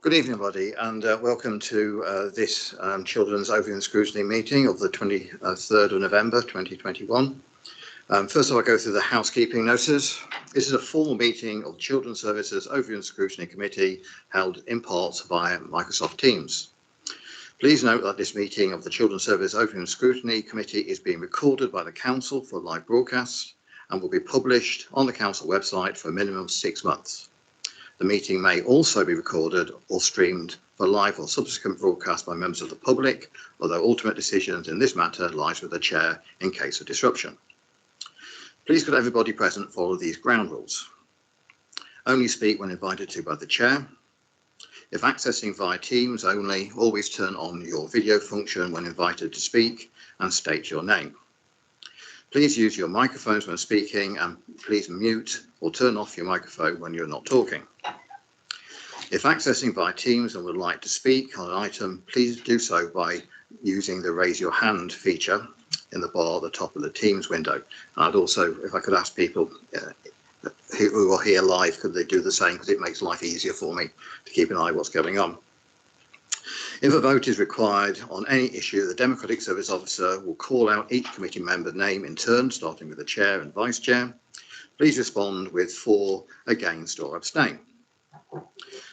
Good evening, everybody, and welcome to this Children's Overview and Scrutiny meeting of the 23rd of November 2021. First of all, I'll go through the housekeeping notices. This is a formal meeting of the Children's Services Overview and Scrutiny Committee held in part via Microsoft Teams. Please note that this meeting of the Children's Service Overview and Scrutiny Committee is being recorded by the Council for live broadcast and will be published on the Council website for a minimum of 6 months. The meeting may also be recorded or streamed for live or subsequent broadcast by members of the public, although ultimate decisions in this matter lies with the chair in case of disruption. Please could everybody present follow these ground rules. Only speak when invited to by the chair. If accessing via Teams only, always turn on your video function when invited to speak and state your name. Please use your microphones when speaking and please mute or turn off your microphone when you're not talking. If accessing via Teams and would like to speak on an item, please do so by using the raise your hand feature in the bar at the top of the Teams window. And I'd also, if I could ask people who are here live, could they do the same, because it makes life easier for me to keep an eye on what's going on. If a vote is required on any issue, the Democratic Service Officer will call out each committee member name in turn, starting with the chair and vice chair. Please respond with for, against or abstain.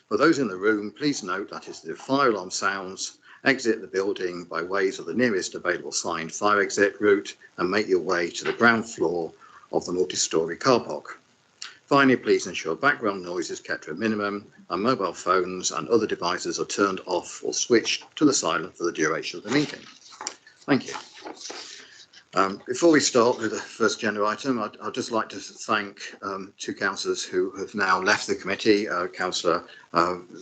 For those in the room, please note that if the fire alarm sounds, exit the building by ways of the nearest available signed fire exit route and make your way to the ground floor of the multi-storey car park. Finally, please ensure background noise is kept to a minimum and mobile phones and other devices are turned off or switched to the silent for the duration of the meeting. Thank you. Before we start with the first agenda item, I'd just like to thank two councillors who have now left the committee, Councillor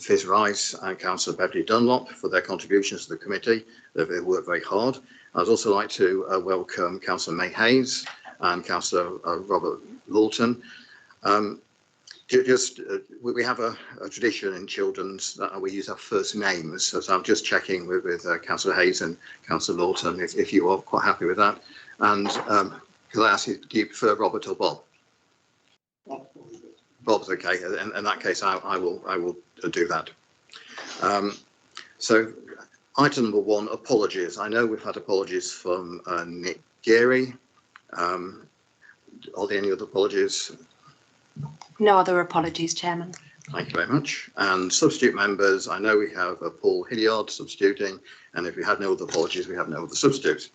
Fizz Rice and Councillor Beverly Dunlop, for their contributions to the committee. They've worked very hard. I'd also like to welcome Councillor May Hayes and Councillor Robert Lawton. We have a tradition in children's that we use our first names, so I'm just checking with Councillor Hayes and Councillor Lawton if you are quite happy with that. And could I ask you, do you prefer Robert or Bob? Bob's okay. In that case, I will do that. So item number one, apologies. I know we've had apologies from Nick Geary. Are there any other apologies? No other apologies, Chairman. Thank you very much. And substitute members, I know we have Paul Hilliard substituting, and if we had no other apologies, we have no other substitutes.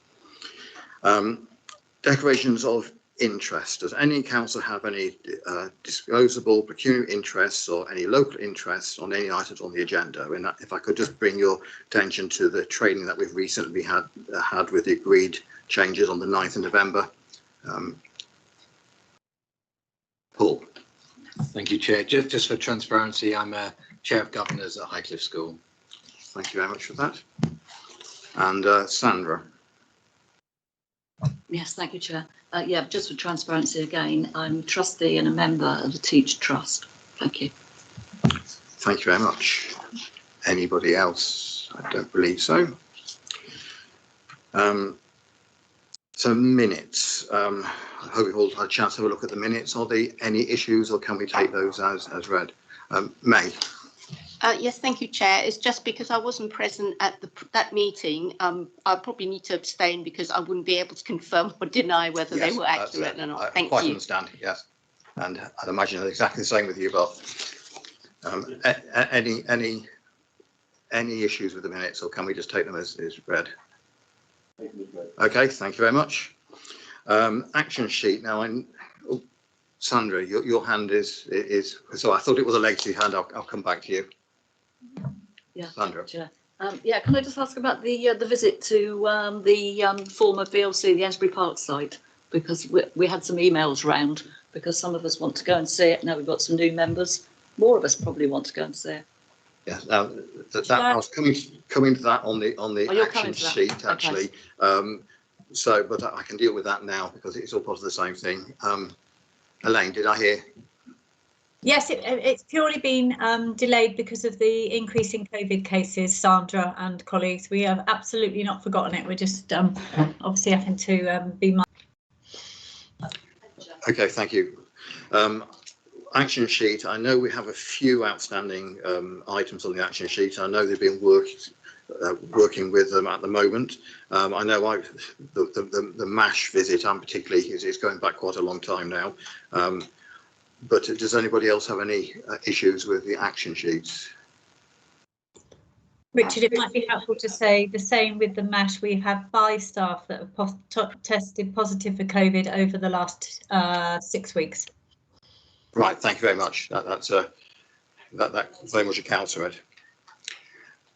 Declarations of interest. Does any council have any disclosable pecuniary interests or any local interests on any items on the agenda? And if I could just bring your attention to the training that we've recently had with the agreed changes on the 9th of November. Paul. Thank you, Chair. Just for transparency, I'm a Chair of Governors at Highcliffe School. Thank you very much for that. And Sandra. Yes, thank you, Chair. Yeah, just for transparency again, I'm a trustee and a member of the Teach Trust. Thank you. Thank you very much. Anybody else? I don't believe so. So minutes. I hope we've all had a chance to have a look at the minutes. Are there any issues or can we take those as read? May. Yes, thank you, Chair. It's just because I wasn't present at that meeting. I probably need to abstain because I wouldn't be able to confirm or deny whether they were accurate or not. Thank you. I quite understand, yes. And I'd imagine it's exactly the same with you, Bob. Any issues with the minutes, or can we just take them as read? Okay, thank you very much. Action sheet. Now, Sandra, your hand is. So I thought it was a legacy hand. I'll come back to you. Yeah, Sandra. Chair. Yeah, can I just ask about the visit to the former VLC, the Esbury Park site, because we had some emails round because some of us want to go and see it. Now we've got some new members. More of us probably want to go and see it. Yes, I was coming to that on the action sheet actually. Okay. But I can deal with that now because it's all part of the same thing. Elaine, did I hear? Yes, it's purely been delayed because of the increase in COVID cases, Sandra and colleagues. We have absolutely not forgotten it. We're just obviously having to be mindful. Okay, thank you. action sheet, I know we have a few outstanding items on the action sheet. I know they've been working with them at the moment. I know the MASH visit, particularly, is going back quite a long time now. But does anybody else have any issues with the action sheets? Richard, it might be helpful to say the same with the MASH. We've had 5 staff that have tested positive for COVID over the last 6 weeks. Right, thank you very much. That very much accounts for it.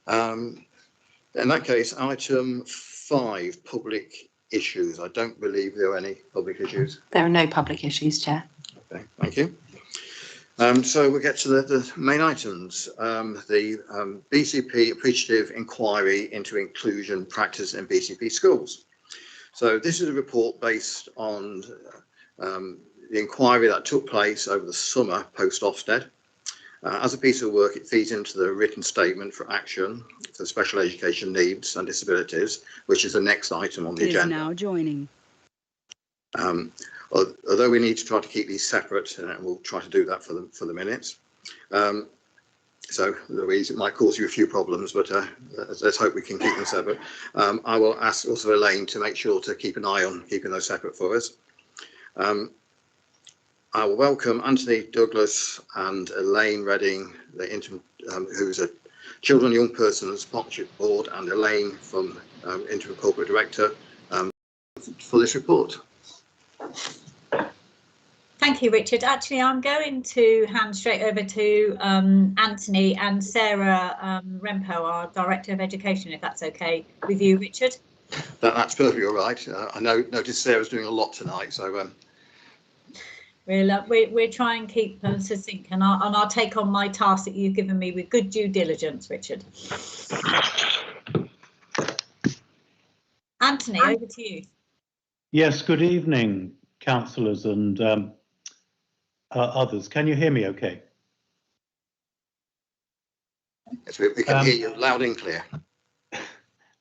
In that case, item 5, public issues. I don't believe there are any public issues. There are no public issues, Chair. Okay, thank you. So we'll get to the main items. The BCP Appreciative Inquiry into Inclusion Practice in BCP Schools. So this is a report based on the inquiry that took place over the summer post Ofsted. As a piece of work, it feeds into the written statement for action for special education needs and disabilities, which is the next item on the agenda. Now joining. Although we need to try to keep these separate, and we'll try to do that for the minutes. So Louise, it might cause you a few problems, but let's hope we can keep them separate. I will ask also Elaine to make sure to keep an eye on keeping those separate for us. I will welcome Anthony Douglas and Elaine Redding, the interim, who's a Children and Young Persons Partnership Board, and Elaine from Interim Corporate Director for this report. Thank you, Richard. Actually, I'm going to hand straight over to Anthony and Sarah Rempo, our Director of Education, if that's okay with you, Richard. That's perfectly all right. I noticed Sarah's doing a lot tonight, so we'll try and keep them succinct, and I'll take on my task that you've given me with good due diligence, Richard. Anthony, over to you. Yes, good evening, councillors and others. Can you hear me okay? Yes, we can hear you loud and clear.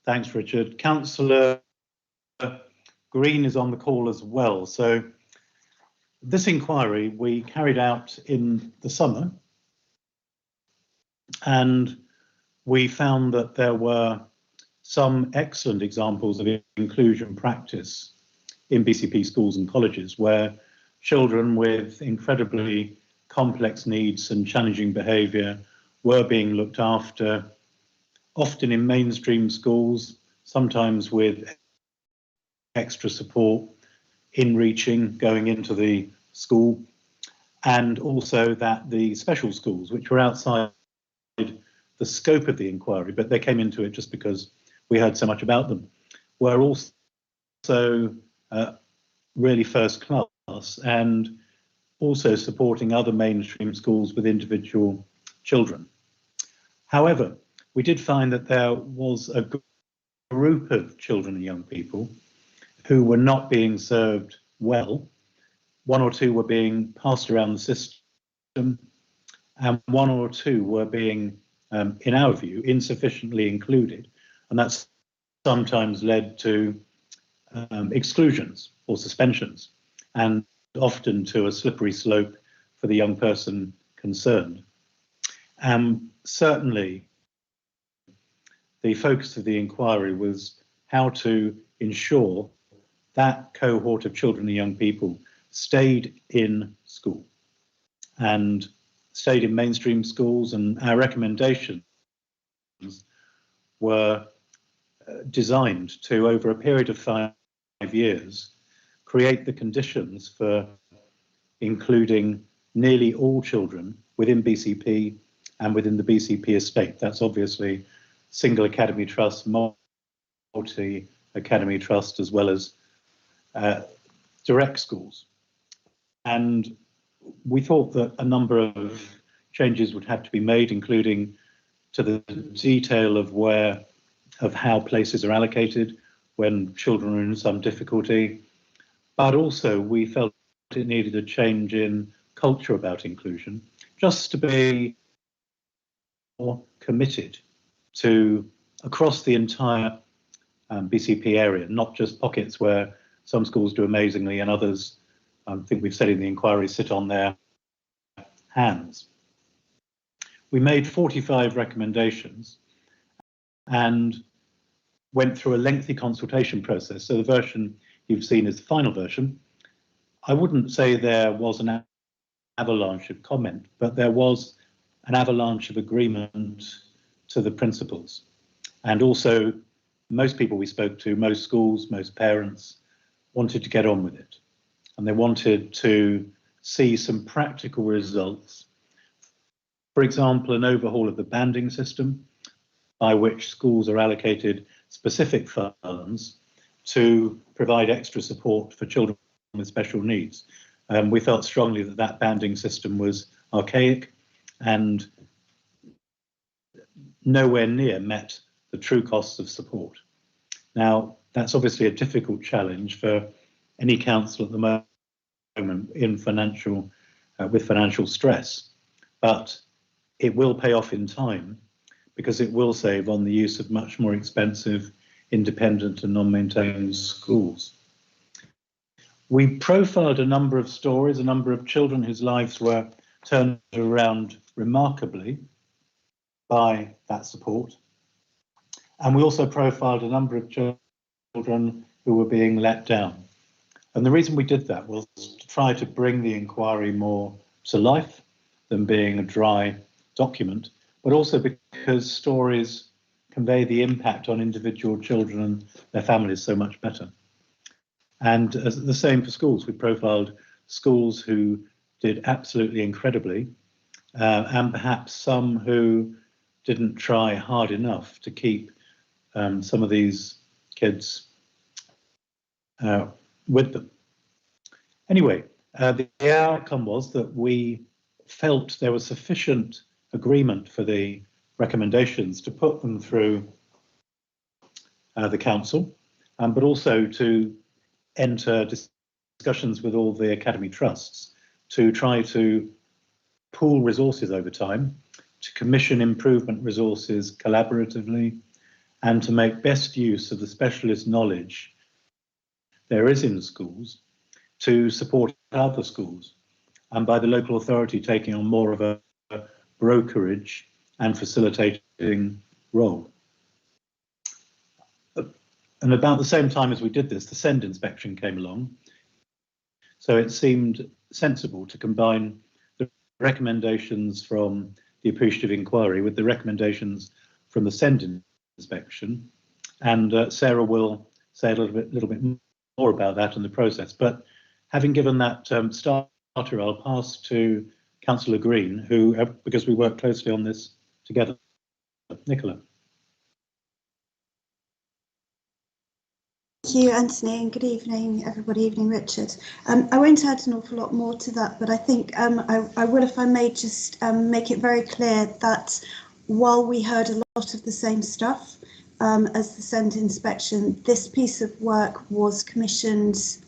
Thanks, Richard. Councillor Green is on the call as well. So this inquiry we carried out in the summer, and we found that there were some excellent examples of inclusion practice in BCP schools and colleges, where children with incredibly complex needs and challenging behaviour were being looked after, often in mainstream schools, sometimes with extra support in reaching, going into the school, and also that the special schools, which were outside the scope of the inquiry, but they came into it just because we heard so much about them, were also really first class, and also supporting other mainstream schools with individual children. However, we did find that there was a group of children and young people who were not being served well. 1 or 2 were being passed around the system, and 1 or 2 were being, in our view, insufficiently included, and that's sometimes led to exclusions or suspensions, and often to a slippery slope for the young person concerned. Certainly, the focus of the inquiry was how to ensure that cohort of children and young people stayed in school and stayed in mainstream schools, and our recommendations were designed to, over a period of 5 years, create the conditions for including nearly all children within BCP and within the BCP estate. That's obviously single academy trust, multi-academy trust, as well as direct schools. And we thought that a number of changes would have to be made, including to the detail of how places are allocated when children are in some difficulty. But also we felt it needed a change in culture about inclusion, just to be more committed to across the entire BCP area, not just pockets where some schools do amazingly and others, I think we've said in the inquiry, sit on their hands. We made 45 recommendations and went through a lengthy consultation process. So the version you've seen is the final version. I wouldn't say there was an avalanche of comment, but there was an avalanche of agreement to the principles. And also, most people we spoke to, most schools, most parents, wanted to get on with it. And they wanted to see some practical results. For example, an overhaul of the banding system, by which schools are allocated specific funds to provide extra support for children with special needs. We felt strongly that that banding system was archaic and nowhere near met the true costs of support. Now, that's obviously a difficult challenge for any council at the moment in with financial stress, but it will pay off in time because it will save on the use of much more expensive independent and non-maintained schools. We profiled a number of stories, a number of children whose lives were turned around remarkably by that support. And we also profiled a number of children who were being let down. And the reason we did that was to try to bring the inquiry more to life than being a dry document, but also because stories convey the impact on individual children and their families so much better. And the same for schools. We profiled schools who did absolutely incredibly, and perhaps some who didn't try hard enough to keep some of these kids with them. Anyway, the outcome was that we felt there was sufficient agreement for the recommendations to put them through the council, but also to enter discussions with all the academy trusts to try to pool resources over time, to commission improvement resources collaboratively, and to make best use of the specialist knowledge there is in schools to support other schools, and by the local authority taking on more of a brokerage and facilitating role. And about the same time as we did this, the SEND inspection came along. So it seemed sensible to combine the recommendations from the Appreciative Inquiry with the recommendations from the SEND inspection. And Sarah will say a little bit more about that in the process. But having given that starter, I'll pass to Councillor Green, who, because we work closely on this together. Nicola. Thank you, Anthony, and good evening, everybody. Evening, Richard. I won't add an awful lot more to that, but I think I will, if I may, just make it very clear that while we heard a lot of the same stuff as the SEND inspection, this piece of work was commissioned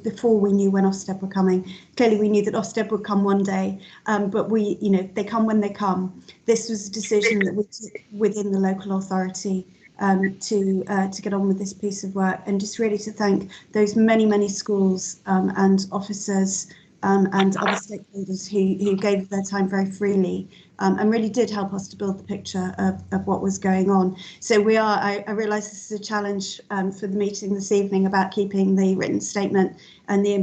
before we knew when Ofsted were coming. Clearly, we knew that Ofsted would come one day, but they come when they come. This was a decision that we took within the local authority to get on with this piece of work, and just really to thank those many schools and officers and other stakeholders who gave their time very freely and really did help us to build the picture of what was going on. So I realise this is a challenge for the meeting this evening about keeping the written statement and the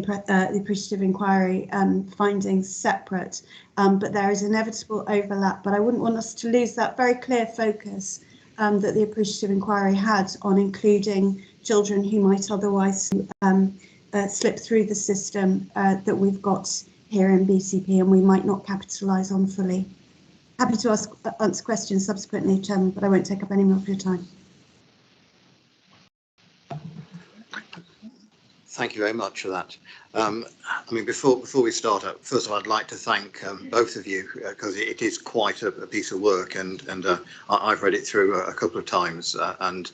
Appreciative Inquiry findings separate, but there is inevitable overlap. But I wouldn't want us to lose that very clear focus that the Appreciative Inquiry had on including children who might otherwise slip through the system that we've got here in BCP and we might not capitalise on fully. Happy to answer questions subsequently, Chairman, but I won't take up any more of your time. Thank you very much for that. I mean, before we start up, first of all, I'd like to thank both of you because it is quite a piece of work, and I've read it through a couple of times, and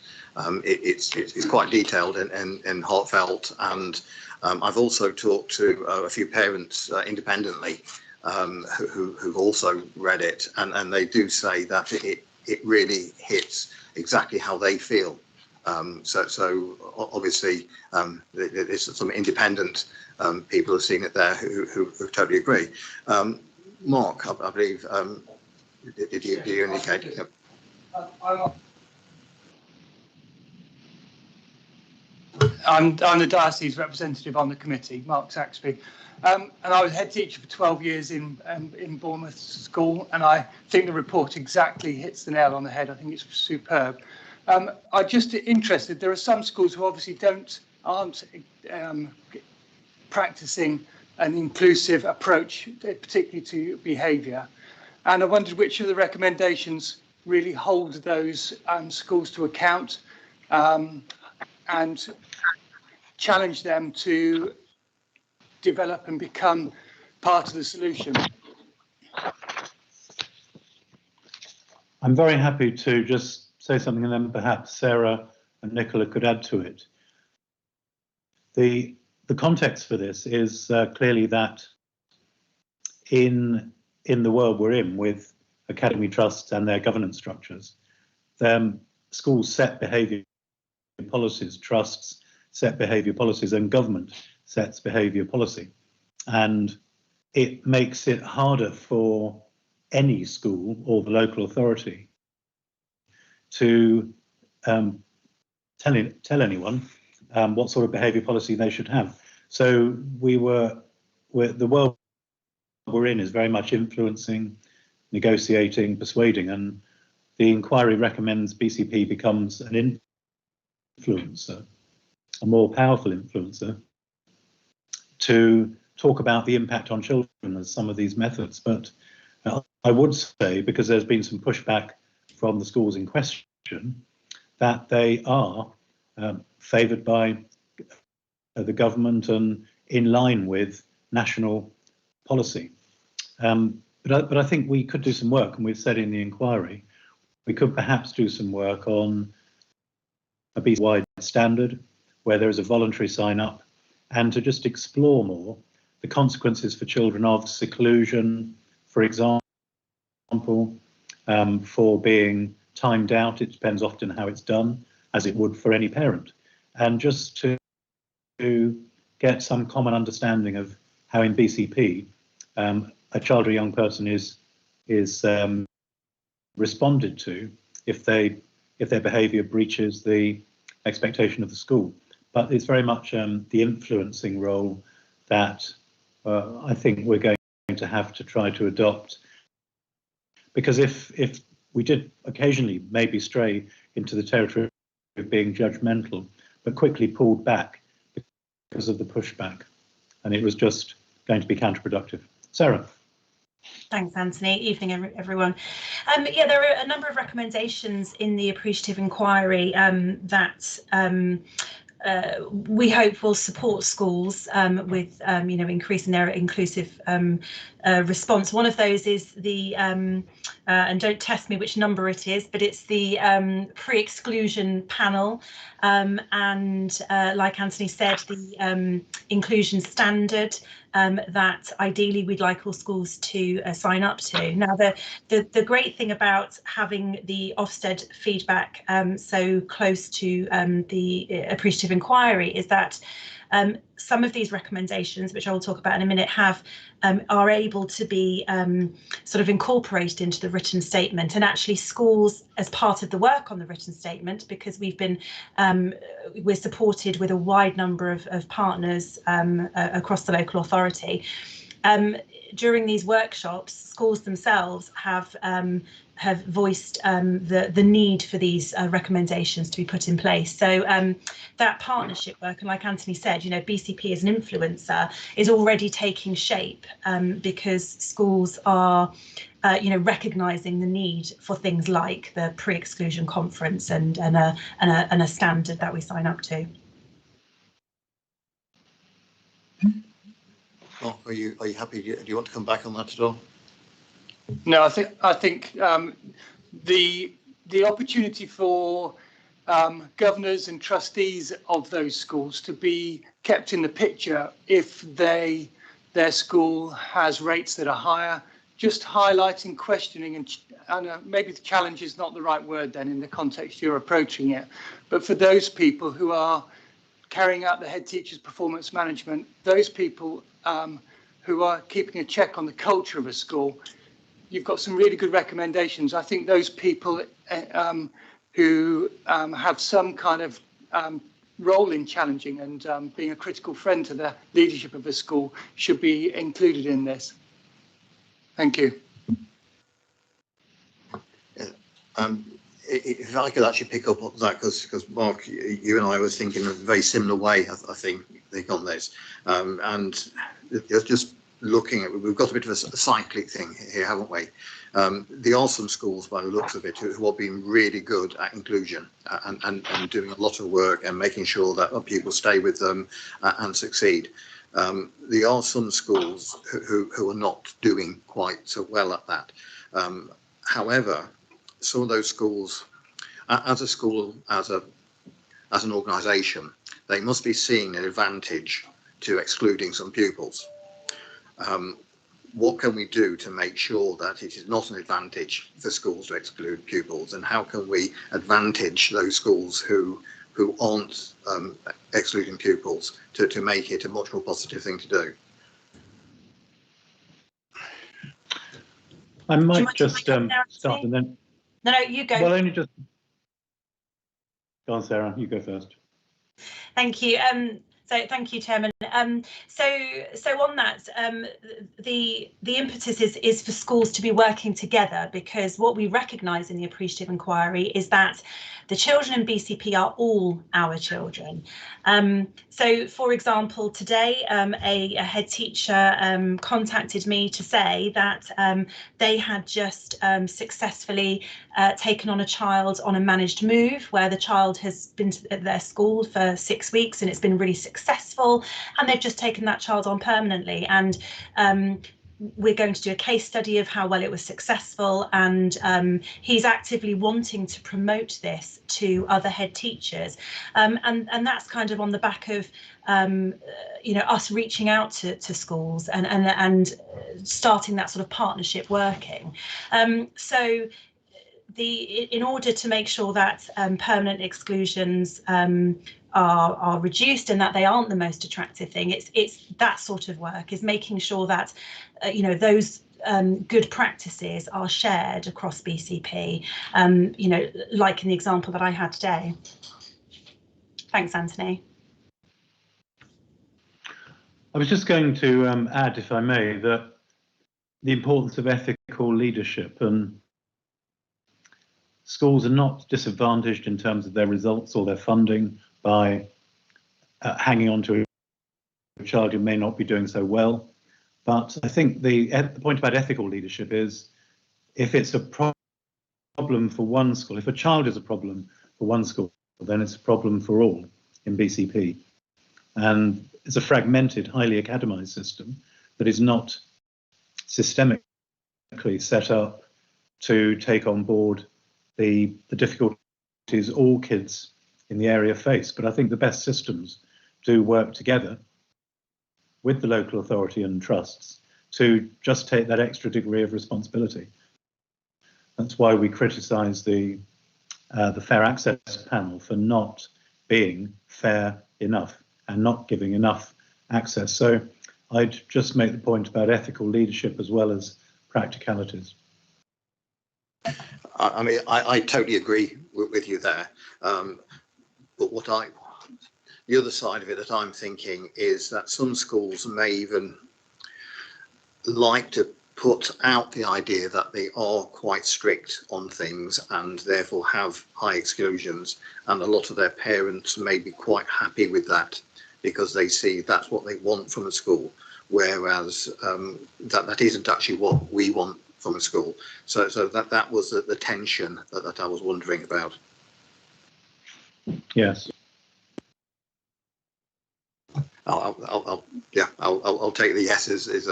it's quite detailed and heartfelt. And I've also talked to a few parents independently who've also read it, and they do say that it really hits exactly how they feel. So obviously there's some independent people who've seen it there who totally agree. Mark, I believe, did you indicate? Yep. I'm the diocese representative on the committee, Mark Saxby, and I was head teacher for 12 years in Bournemouth School, and I think the report exactly hits the nail on the head. I think it's superb. I'm just interested. There are some schools who obviously aren't practicing an inclusive approach, particularly to behaviour, and I wondered which of the recommendations really hold those schools to account and challenge them to develop and become part of the solution. I'm very happy to just say something, and then perhaps Sarah and Nicola could add to it. The context for this is clearly that in the world we're in, with academy trusts and their governance structures, schools set behaviour policies, trusts set behaviour policies, and government sets behaviour policy. And it makes it harder for any school or the local authority to tell anyone what sort of behaviour policy they should have. So the world we're in is very much influencing, negotiating, persuading, and the inquiry recommends BCP becomes an influencer, a more powerful influencer, to talk about the impact on children as some of these methods. But I would say, because there's been some pushback from the schools in question, that they are favoured by the government and in line with national policy. But I think we could do some work, and we've said in the inquiry, we could perhaps do some work on a BCP-wide standard where there is a voluntary sign up, and to just explore more the consequences for children of seclusion, for example, for being timed out. It depends often how it's done, as it would for any parent, and just to get some common understanding of how in BCP a child or young person is responded to if their behaviour breaches the expectation of the school. But it's very much the influencing role that I think we're going to have to try to adopt, because if we did occasionally maybe stray into the territory of being judgmental, but quickly pulled back because of the pushback, and it was just going to be counterproductive. Sarah. Thanks, Anthony. Evening, everyone. Yeah, there are a number of recommendations in the Appreciative Inquiry that we hope will support schools with, increasing their inclusive response. One of those is the, and don't test me which number it is, but it's the pre-exclusion panel. And like Anthony said, the inclusion standard that ideally we'd like all schools to sign up to. Now, the great thing about having the Ofsted feedback so close to the Appreciative Inquiry is that some of these recommendations, which I will talk about in a minute, are able to be sort of incorporated into the written statement, and actually schools, as part of the work on the written statement, because we're supported with a wide number of partners across the local authority. During these workshops, schools themselves have voiced the need for these recommendations to be put in place. So that partnership work, and like Anthony said, BCP as an influencer is already taking shape because schools are recognising the need for things like the pre-exclusion conference and a standard that we sign up to. Mark, are you happy? Do you want to come back on that at all? No, I think the opportunity for governors and trustees of those schools to be kept in the picture if their school has rates that are higher, just highlighting, questioning, and maybe the challenge is not the right word then in the context you're approaching it, but for those people who are carrying out the head teacher's performance management, those people who are keeping a check on the culture of a school, you've got some really good recommendations. I think those people who have some kind of role in challenging and being a critical friend to the leadership of a school should be included in this. Thank you. If I could actually pick up on that, because Mark, you and I was thinking in a very similar way, I think on this, and just looking at, we've got a bit of a cyclic thing here, haven't we? There are some schools, by the looks of it, who have been really good at inclusion and doing a lot of work and making sure that people stay with them and succeed. There are some schools who are not doing quite so well at that. However, some of those schools, as a school, as an organisation, they must be seeing an advantage to excluding some pupils. What can we do to make sure that it is not an advantage for schools to exclude pupils, and how can we advantage those schools who aren't excluding pupils to make it a much more positive thing to do? I might just start and then. No, you go. Well, only just. Go on, Sarah. You go first. Thank you. So thank you, Chairman. So on that, the impetus is for schools to be working together, because what we recognise in the Appreciative Inquiry is that the children in BCP are all our children. So, for example, today a head teacher contacted me to say that they had just successfully taken on a child on a managed move, where the child has been at their school for 6 weeks and it's been really successful, and they've just taken that child on permanently. And we're going to do a case study of how well it was successful, and he's actively wanting to promote this to other head teachers, and that's kind of on the back of us reaching out to schools and starting that sort of partnership working. So in order to make sure that permanent exclusions are reduced and that they aren't the most attractive thing, it's that sort of work, is making sure that those good practices are shared across BCP, like in the example that I had today. Thanks, Anthony. I was just going to add, if I may, that the importance of ethical leadership, and schools are not disadvantaged in terms of their results or their funding by hanging on to a child who may not be doing so well. But I think the point about ethical leadership is, if it's a problem for one school, if a child is a problem for one school, then it's a problem for all in BCP. And it's a fragmented, highly academised system that is not systemically set up to take on board the difficulties all kids in the area face. But I think the best systems do work together with the local authority and trusts to just take that extra degree of responsibility. That's why we criticise the Fair Access Panel for not being fair enough and not giving enough access. So I'd just make the point about ethical leadership as well as practicalities. I mean, I totally agree with you there. But the other side of it that I'm thinking is that some schools may even like to put out the idea that they are quite strict on things and therefore have high exclusions, and a lot of their parents may be quite happy with that because they see that's what they want from a school, whereas that isn't actually what we want from a school. So that was the tension that I was wondering about. Yes. I'll take the yeses.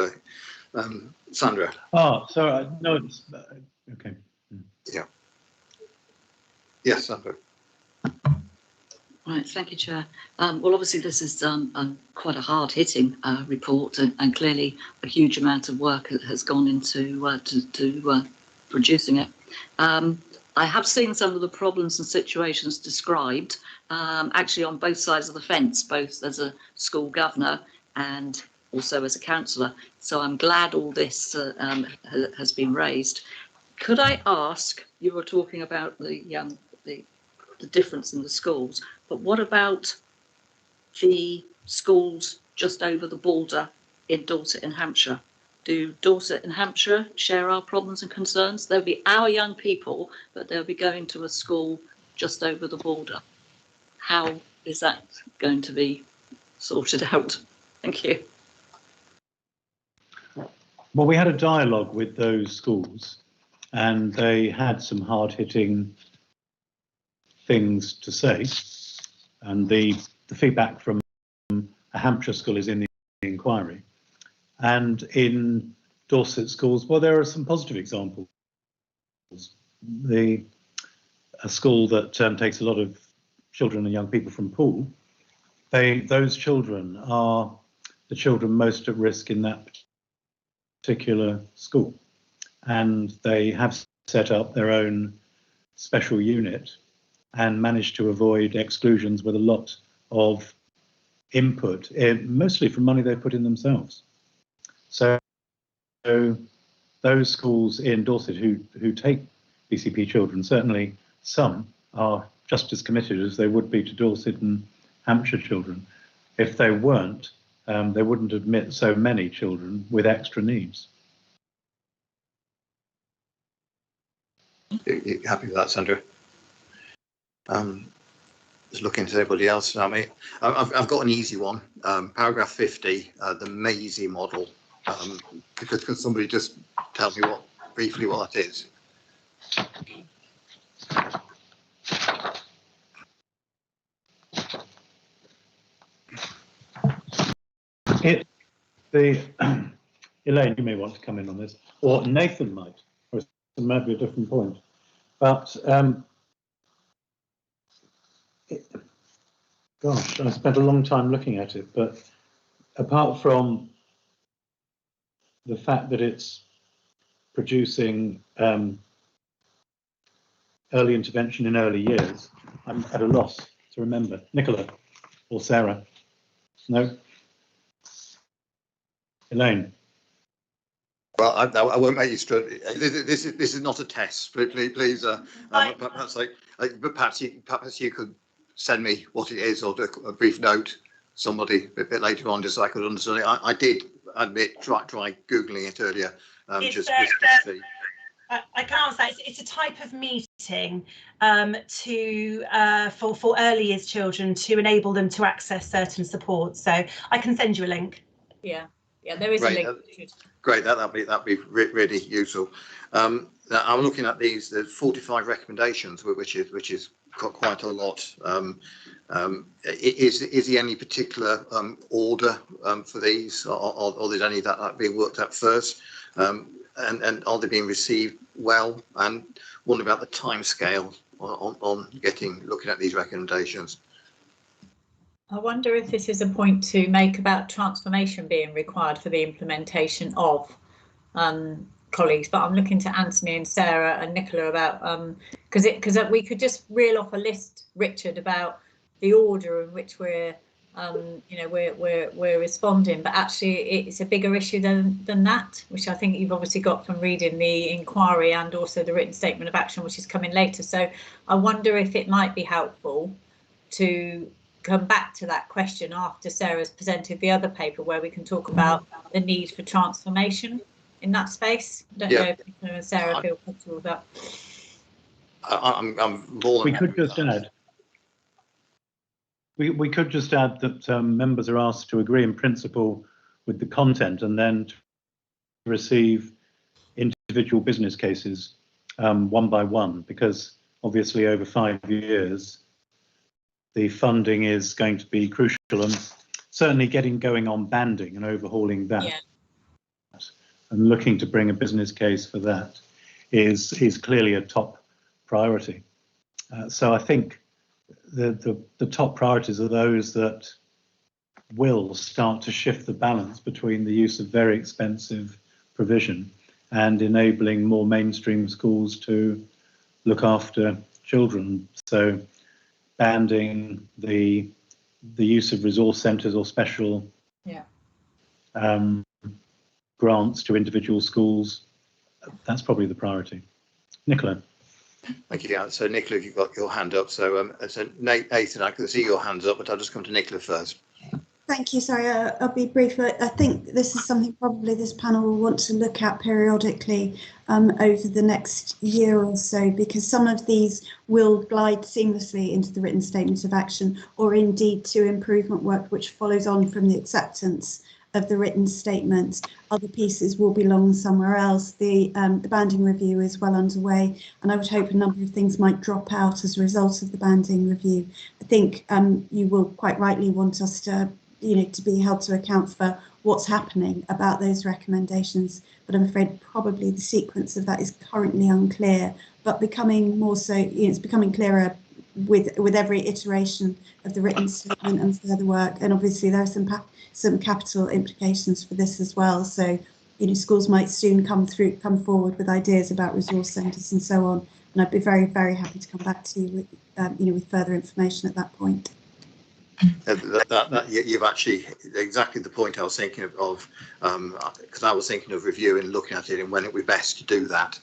Sandra. Oh, sorry. No, it's okay. Yeah. Yes, Sandra. Right, thank you, Chair. Well, obviously this is quite a hard-hitting report, and clearly a huge amount of work has gone into to producing it. I have seen some of the problems and situations described, actually on both sides of the fence, both as a school governor and also as a councillor. So I'm glad all this has been raised. Could I ask, you were talking about the difference in the schools, but what about the schools just over the border in Dorset and Hampshire? Do Dorset and Hampshire share our problems and concerns? They'll be our young people, but they'll be going to a school just over the border. How is that going to be sorted out? Thank you. Well, we had a dialogue with those schools and they had some hard-hitting things to say. And the feedback from a Hampshire school is in the inquiry. And in Dorset schools, well, there are some positive examples. A school that takes a lot of children and young people from Poole, those children are the children most at risk in that particular school. And they have set up their own special unit and managed to avoid exclusions with a lot of input, mostly from money they put in themselves. So those schools in Dorset who take BCP children, certainly some are just as committed as they would be to Dorset and Hampshire children. If they weren't, they wouldn't admit so many children with extra needs. You happy with that, Sandra? Just looking to everybody else. I mean, I've got an easy one. Paragraph 50, the Maisie model. Could somebody just tell me briefly what that is? Elaine, you may want to come in on this, or Nathan might, or it might be a different point. But gosh, I spent a long time looking at it, but apart from the fact that it's producing early intervention in early years, I'm at a loss to remember. Nicola or Sarah? No? Elaine? Well, I won't make you struggle. This is not a test. Please, perhaps you could send me what it is, or a brief note, somebody a bit later on, just so I could understand it. I did admit try googling it earlier, just to see. I can answer that. It's a type of meeting for early years children to enable them to access certain support. So I can send you a link. Yeah, there is a link. Great, that'd be really useful. I'm looking at these. There's 45 recommendations, which is quite a lot. Is there any particular order for these, or is any of that being worked out first? And are they being received well? And what about the timescale on looking at these recommendations? I wonder if this is a point to make about transformation being required for the implementation of colleagues, but I'm looking to Anthony and Sarah and Nicola about because we could just reel off a list, Richard, about the order in which we're responding, but actually it's a bigger issue than that, which I think you've obviously got from reading the inquiry and also the written statement of action, which is coming later. So I wonder if it might be helpful to come back to that question after Sarah's presented the other paper, where we can talk about the need for transformation in that space. I don't know if Nicola and Sarah feel comfortable with that. I'm more than we could just add. We could just add that members are asked to agree in principle with the content and then to receive individual business cases one by one, because obviously over 5 years the funding is going to be crucial, and certainly getting going on banding and overhauling that and looking to bring a business case for that is clearly a top priority. So I think the top priorities are those that will start to shift the balance between the use of very expensive provision and enabling more mainstream schools to look after children. So banding the use of resource centres or special grants to individual schools. That's probably the priority. Nicola. Thank you. Yeah. So Nicola, you've got your hand up. So, Nathan, I can see your hands up, but I'll just come to Nicola first. Thank you. Sorry, I'll be brief. I think this is something probably this panel will want to look at periodically over the next year or so, because some of these will glide seamlessly into the written statement of action, or indeed to improvement work which follows on from the acceptance of the written statement. Other pieces will belong somewhere else. The banding review is well underway, and I would hope a number of things might drop out as a result of the banding review. I think you will quite rightly want us to, to be held to account for what's happening about those recommendations, but I'm afraid probably the sequence of that is currently unclear, but becoming more so, it's becoming clearer with every iteration of the written statement and further work. And obviously there are some capital implications for this as well. So, schools might soon come forward with ideas about resource centres and so on. And I'd be very, very happy to come back to you with, with further information at that point. You've actually exactly the point I was thinking of, because I was thinking of reviewing, looking at it, and when it would be best to do that.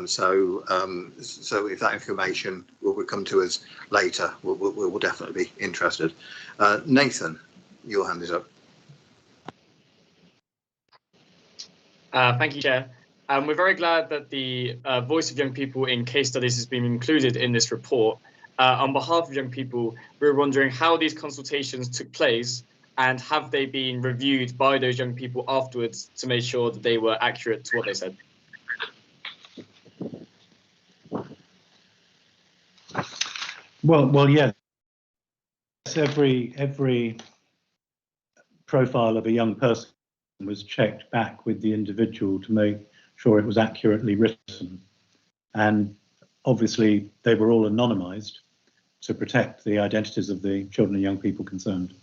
So if that information will come to us later, we'll definitely be interested. Nathan, your hand is up. Thank you, Chair. We're very glad that the voice of young people in case studies has been included in this report. On behalf of young people, we're wondering how these consultations took place, and have they been reviewed by those young people afterwards to make sure that they were accurate to what they said? Well, yes. Every profile of a young person was checked back with the individual to make sure it was accurately written, and obviously they were all anonymised to protect the identities of the children and young people concerned.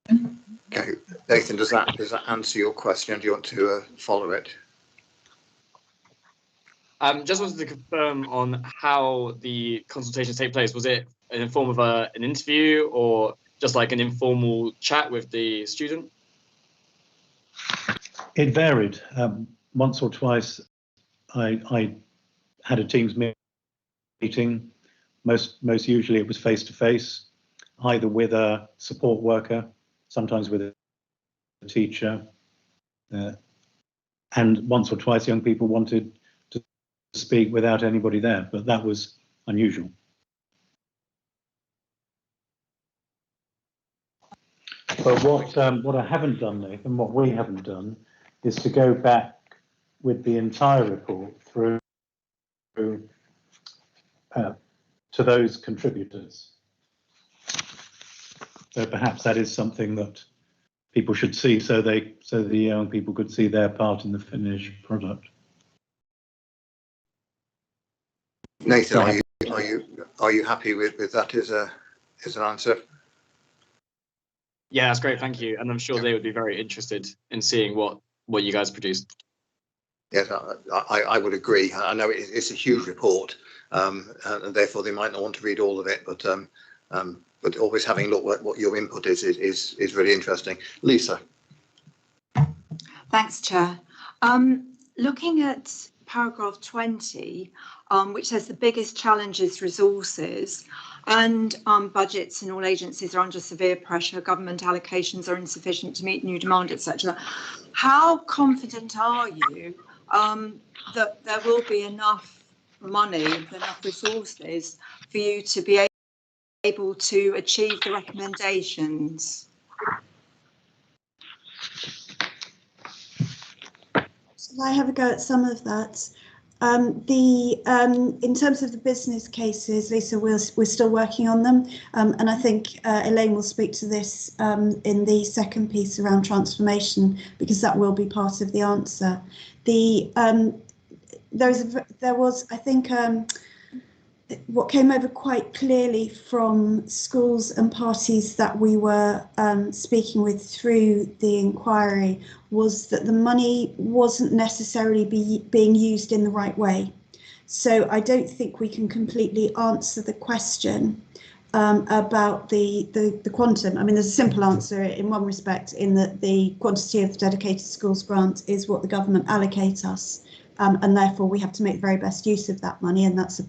Okay, Nathan, does that answer your question? Do you want to follow it? Just wanted to confirm on how the consultations take place. Was it in the form of an interview, or just like an informal chat with the student? It varied. Once or twice I had a Teams meeting. Most usually it was face to face, either with a support worker, sometimes with a teacher, and once or twice young people wanted to speak without anybody there, but that was unusual. But what I haven't done, Nathan, what we haven't done, is to go back with the entire report through to those contributors. So perhaps that is something that people should see, so the young people could see their part in the finished product. Nathan, are you happy with that as an answer? Yeah, that's great, thank you. And I'm sure they would be very interested in seeing what you guys produced. Yes, I would agree. I know it's a huge report, and therefore they might not want to read all of it, but always having a look at what your input is really interesting. Lisa. Thanks, Chair. Looking at paragraph 20, which says the biggest challenge is resources, and budgets in all agencies are under severe pressure, government allocations are insufficient to meet new demand, etc. How confident are you that there will be enough money, enough resources for you to be able to achieve the recommendations? So I have a go at some of that. In terms of the business cases, Lisa, we're still working on them, and I think Elaine will speak to this in the second piece around transformation, because that will be part of the answer. There was, I think, what came over quite clearly from schools and parties that we were speaking with through the inquiry was that the money wasn't necessarily being used in the right way. So I don't think we can completely answer the question about the quantum. I mean, there's a simple answer in one respect, in that the quantity of the dedicated schools grant is what the government allocates us, and therefore we have to make the very best use of that money, and that's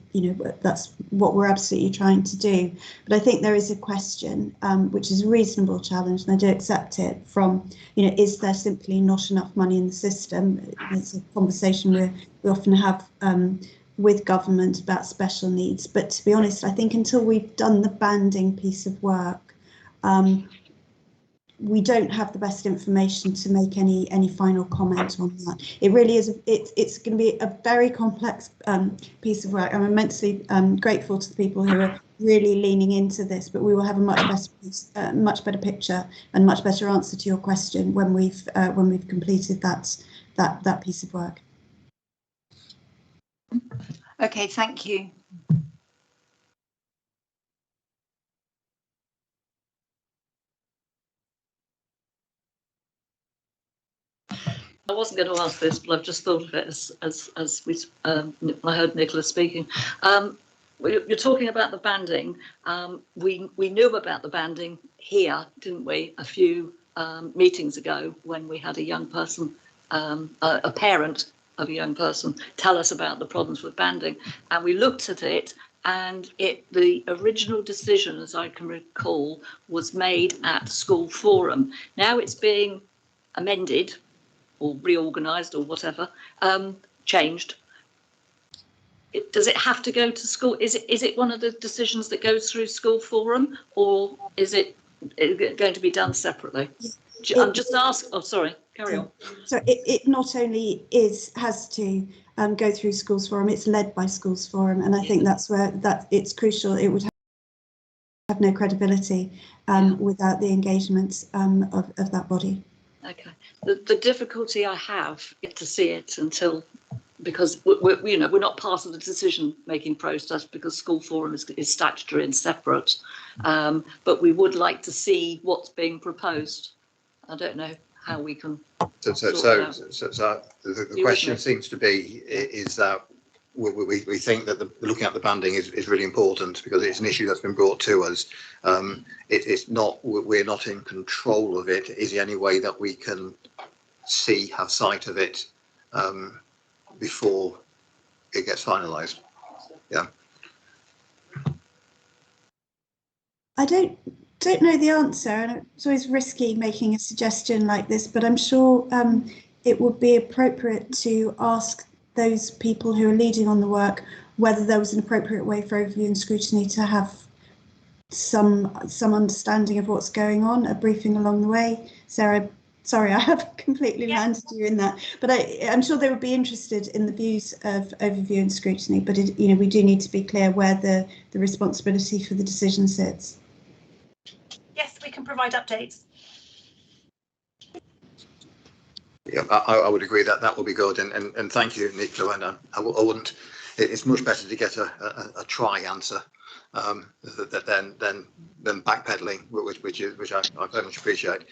that's what we're absolutely trying to do. But I think there is a question, which is a reasonable challenge, and I do accept it, from is there simply not enough money in the system? It's a conversation we often have with government about special needs, but to be honest, I think until we've done the banding piece of work, we don't have the best information to make any final comment on that. It really is. It's going to be a very complex piece of work. I'm immensely grateful to the people who are really leaning into this, but we will have a much better picture and much better answer to your question when we've completed that piece of work. Okay, thank you. I wasn't going to ask this, but I've just thought of it as I heard Nicola speaking. You're talking about the banding. We knew about the banding here, didn't we, a few meetings ago, when we had a young person, a parent of a young person, tell us about the problems with banding, and we looked at it, and the original decision, as I can recall, was made at school forum. Now it's being amended or reorganised or whatever, changed. Does it have to go to school? Is it one of the decisions that goes through school forum, or is it going to be done separately? I'm just asking. Oh, sorry, carry on. So it not only has to go through schools forum, it's led by schools forum, and I think that's where it's crucial. It would have no credibility without the engagement of that body. Okay. The difficulty I have is to see it until, because we're not part of the decision-making process, because school forum is statutory and separate, but we would like to see what's being proposed. I don't know how we can. So the question seems to be is that we think that looking at the banding is really important, because it's an issue that's been brought to us. It's not, we're not in control of it. Is there any way that we can have sight of it before it gets finalised? Yeah. I don't know the answer, and it's always risky making a suggestion like this, but I'm sure it would be appropriate to ask those people who are leading on the work whether there was an appropriate way for overview and scrutiny to have some understanding of what's going on, a briefing along the way. Sarah, sorry, I have completely landed you in that, but I'm sure they would be interested in the views of overview and scrutiny, but we do need to be clear where the responsibility for the decision sits. Yes, we can provide updates. Yeah, I would agree that will be good, and thank you, Nicola. And I wouldn't. It's much better to get a try answer than backpedaling, which I very much appreciate.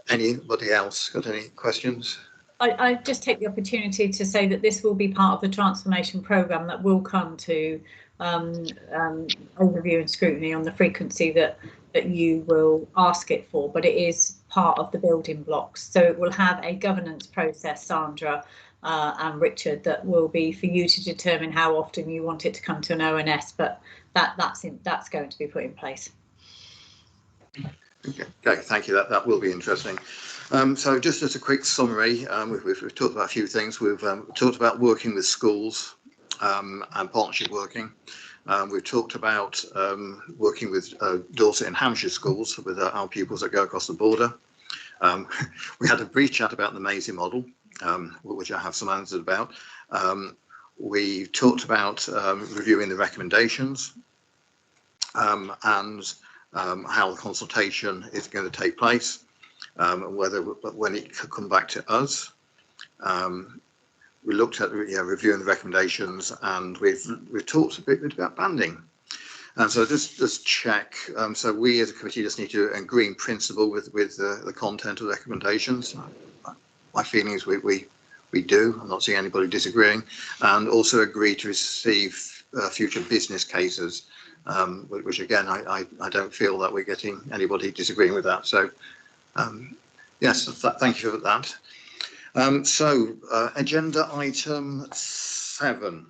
Anybody else got any questions? I just take the opportunity to say that this will be part of the transformation programme that will come to overview and scrutiny on the frequency that you will ask it for, but it is part of the building blocks. So it will have a governance process, Sandra and Richard, that will be for you to determine how often you want it to come to an ONS, but that's going to be put in place. Okay, thank you. That will be interesting. So just as a quick summary, we've talked about a few things. We've talked about working with schools and partnership working. We've talked about working with Dorset and Hampshire schools with our pupils that go across the border. We had a brief chat about the Maisie model, which I have some answers about. We talked about reviewing the recommendations and how the consultation is going to take place, and when it could come back to us. We looked at reviewing the recommendations, and we've talked a bit about banding. And so just check. So we as a committee just need to agree in principle with the content of the recommendations. My feeling is we do. I'm not seeing anybody disagreeing, and also agree to receive future business cases which again, I don't feel that we're getting anybody disagreeing with that. So, yes, thank you for that. Agenda item 7,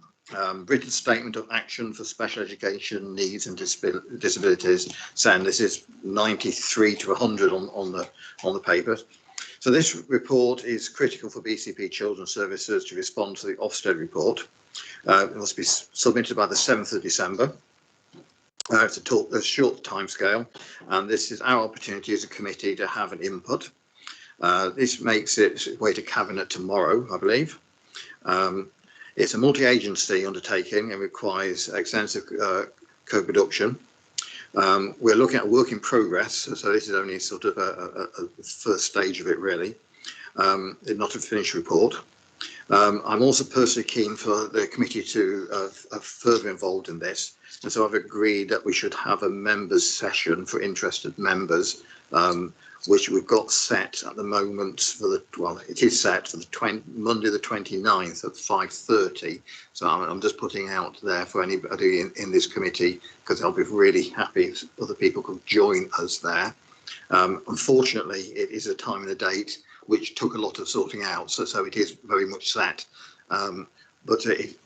written statement of action for special education needs and disabilities. Saying this is 93 to 100 on the paper. So this report is critical for BCP Children's Services to respond to the Ofsted report. It must be submitted by the 7th of December. It's a short timescale, and this is our opportunity as a committee to have an input. This makes it way to Cabinet tomorrow, I believe. It's a multi-agency undertaking and requires extensive co-production. We're looking at a work in progress, so this is only sort of a first stage of it, really. Not a finished report. I'm also personally keen for the committee to further involved in this, and so I've agreed that we should have a members session for interested members, which we've got set at the moment for the, well, it is set for the Monday the 29th at 5:30. So I'm just putting out there for anybody in this committee, because I'll be really happy if other people could join us there. Unfortunately, it is a time and a date which took a lot of sorting out, so it is very much set. But if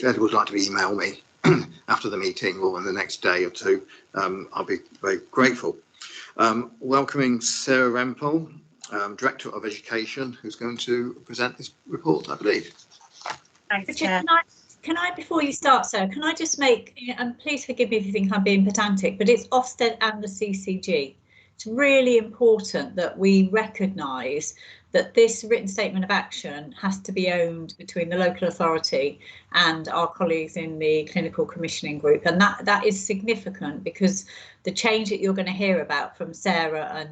anyone would like to email me after the meeting or in the next day or two, I'll be very grateful. Welcoming Sarah Rempel, Director of Education, who's going to present this report, I believe. Thanks, Richard, Chair. can I, before you start, Sarah, can I just make, and please forgive me if you think I'm being pedantic, but it's Ofsted and the CCG. It's really important that we recognise that this written statement of action has to be owned between the local authority and our colleagues in the clinical commissioning group, and that is significant, because the change that you're going to hear about from Sarah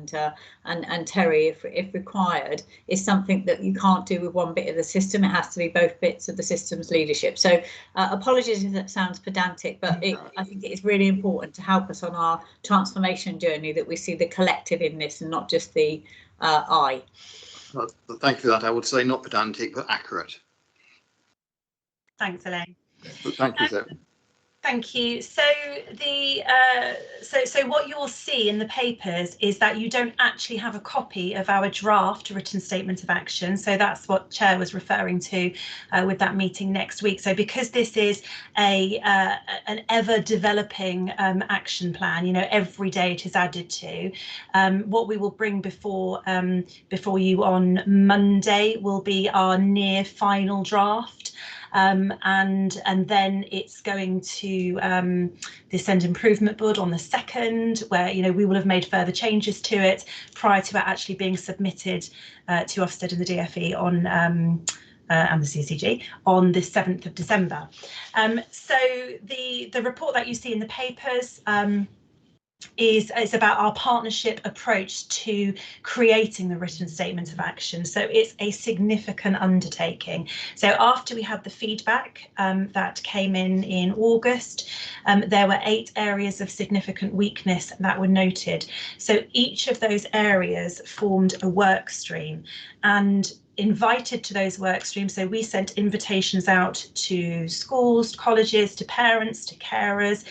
and Terry, if required, is something that you can't do with one bit of the system. It has to be both bits of the system's leadership. So apologies if that sounds pedantic, but I think it is really important to help us on our transformation journey that we see the collective in this and not just the I. Well, thank you for that. I would say not pedantic, but accurate. Thanks, Elaine. But thank you, Sarah. Thank you. So so what you'll see in the papers is that you don't actually have a copy of our draft written statement of action. So that's what Chair was referring to with that meeting next week. So because this is an ever developing action plan, you know, every day it is added to, what we will bring before you on Monday will be our near final draft. And then it's going to the Ascend Improvement Board on the 2nd, where, you know, we will have made further changes to it prior to it actually being submitted to Ofsted and the DFE on and the CCG on the 7th of December. So the report that you see in the papers is about our partnership approach to creating the written statement of action. So it's a significant undertaking. So after we had the feedback that came in August, there were 8 areas of significant weakness that were noted. So each of those areas formed a work stream, and invited to those work streams. So we sent invitations out to schools, colleges, to parents, to carers.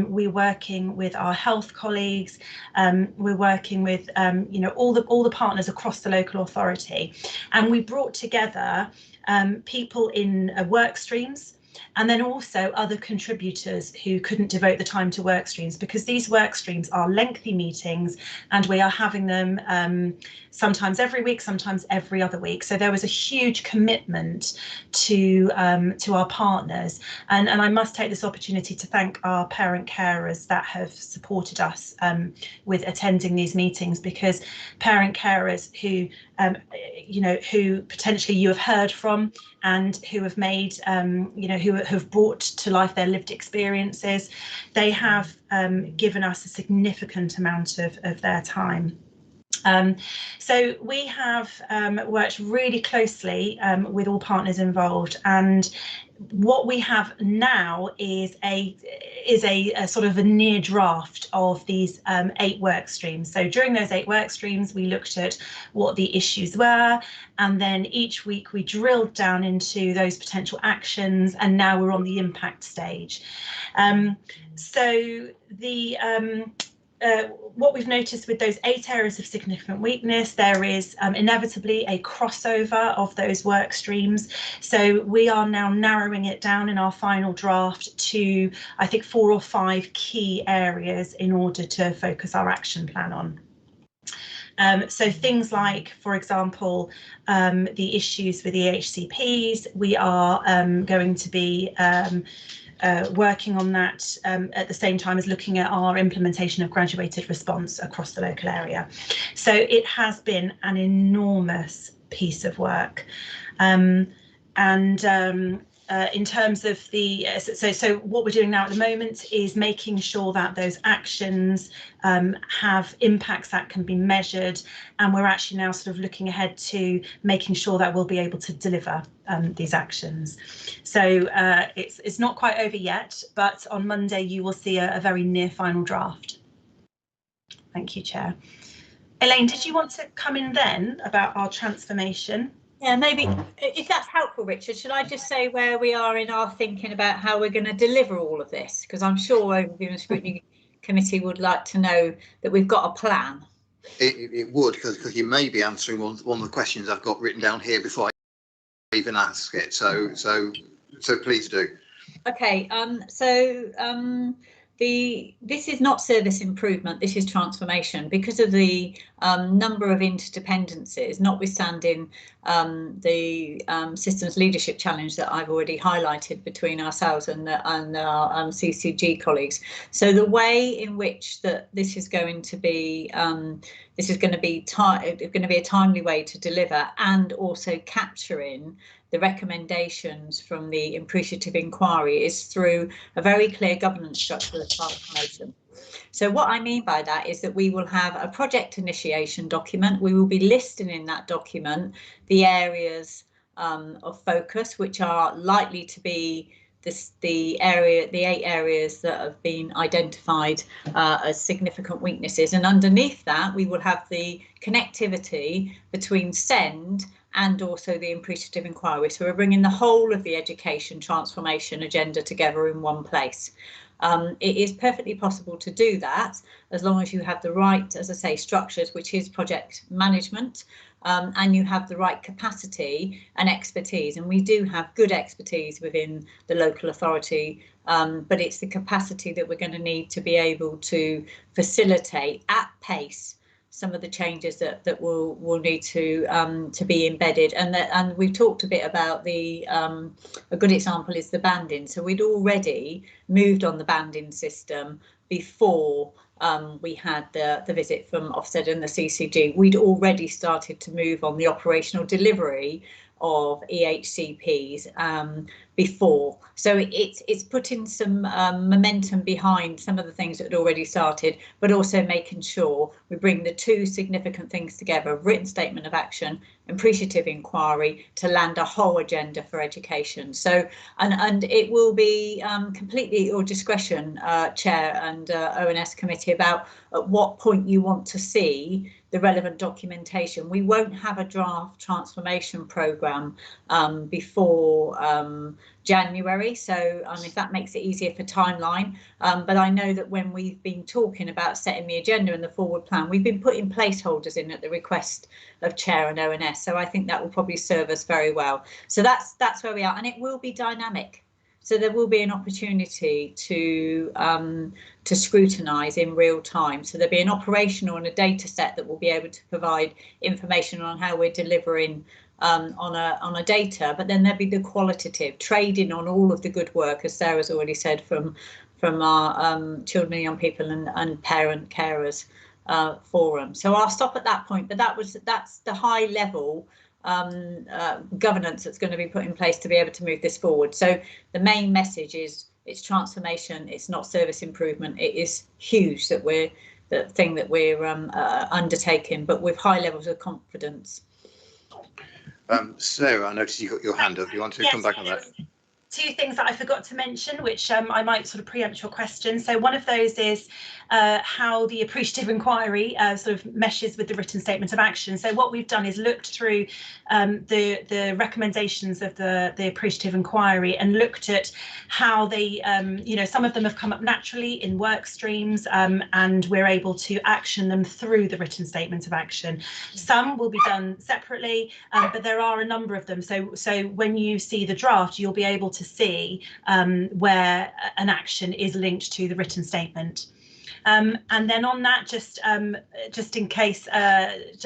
We're working with our health colleagues. We're working with you know, all the partners across the local authority, and we brought together people in work streams, and then also other contributors who couldn't devote the time to work streams, because these work streams are lengthy meetings and we are having them sometimes every week, sometimes every other week. So there was a huge commitment to our partners, and I must take this opportunity to thank our parent carers that have supported us with attending these meetings, because parent carers who you know, who potentially you have heard from and who have made you know, who have brought to life their lived experiences, they have given us a significant amount of their time. So we have worked really closely with all partners involved, and what we have now is a sort of a near draft of these 8 work streams. So during those 8 work streams, we looked at what the issues were, and then each week we drilled down into those potential actions, and now we're on the impact stage. So the what we've noticed with those 8 areas of significant weakness, there is inevitably a crossover of those work streams. So we are now narrowing it down in our final draft to, I think, 4 or 5 key areas in order to focus our action plan on. So things like, for example, the issues with EHCPs, we are going to be working on that at the same time as looking at our implementation of graduated response across the local area. So it has been an enormous piece of work. In terms of the so what we're doing now at the moment is making sure that those actions have impacts that can be measured, and we're actually now sort of looking ahead to making sure that we'll be able to deliver these actions. So it's not quite over yet, but on Monday you will see a very near final draft. Thank you, Chair. Elaine, did you want to come in then about our transformation? Yeah, maybe if that's helpful, Richard, should I just say where we are in our thinking about how we're going to deliver all of this? Because I'm sure Overview and Scrutiny Committee would like to know that we've got a plan. It would, because you may be answering one of the questions I've got written down here before I even ask it. So please do. Okay. This is not service improvement, this is transformation, because of the number of interdependencies, notwithstanding the systems leadership challenge that I've already highlighted between ourselves and our CCG colleagues. So the way in which this is going to be a timely way to deliver, and also capturing the recommendations from the Appreciative Inquiry, is through a very clear governance structure of transformation. So what I mean by that is that we will have a project initiation document. We will be listing in that document the areas of focus, which are likely to be the 8 areas that have been identified as significant weaknesses. And underneath that, we will have the connectivity between SEND and also the Appreciative Inquiry. So we're bringing the whole of the education transformation agenda together in one place. It is perfectly possible to do that as long as you have the right, as I say, structures, which is project management, and you have the right capacity and expertise. And we do have good expertise within the local authority, but it's the capacity that we're going to need to be able to facilitate at pace some of the changes that will need to be embedded. And we've talked a bit about a good example is the banding. So we'd already moved on the banding system before we had the visit from Ofsted and the CCG. We'd already started to move on the operational delivery of EHCPs before. So it's putting some momentum behind some of the things that had already started, but also making sure we bring the 2 significant things together, written statement of action, appreciative inquiry, to land a whole agenda for education. So, and it will be completely your discretion, Chair and ONS Committee, about at what point you want to see the relevant documentation. We won't have a draft transformation programme before January, so if that makes it easier for timeline, but I know that when we've been talking about setting the agenda and the forward plan, we've been putting placeholders in at the request of Chair and ONS, so I think that will probably serve us very well. So that's where we are, and it will be dynamic. So there will be an opportunity to scrutinise in real time. So there'll be an operational and a data set that will be able to provide information on how we're delivering on a data, but then there'll be the qualitative, trading on all of the good work, as Sarah's already said, from our children and young people and parent carers forum. So I'll stop at that point, but that's the high level governance that's going to be put in place to be able to move this forward. So the main message is it's transformation, it's not service improvement. It is huge that we're thing that we're undertaking, but with high levels of confidence. Sarah, I noticed you got your hand up. You want to come back on that? Two things that I forgot to mention, which I might sort of preempt your question. So one of those is how the appreciative inquiry sort of meshes with the written statement of action. So what we've done is looked through the recommendations of the appreciative inquiry and looked at how they, you know, some of them have come up naturally in work streams, and we're able to action them through the written statement of action. Some will be done separately, but there are a number of them. So when you see the draft, you'll be able to see where an action is linked to the written statement. And then on that, just in case,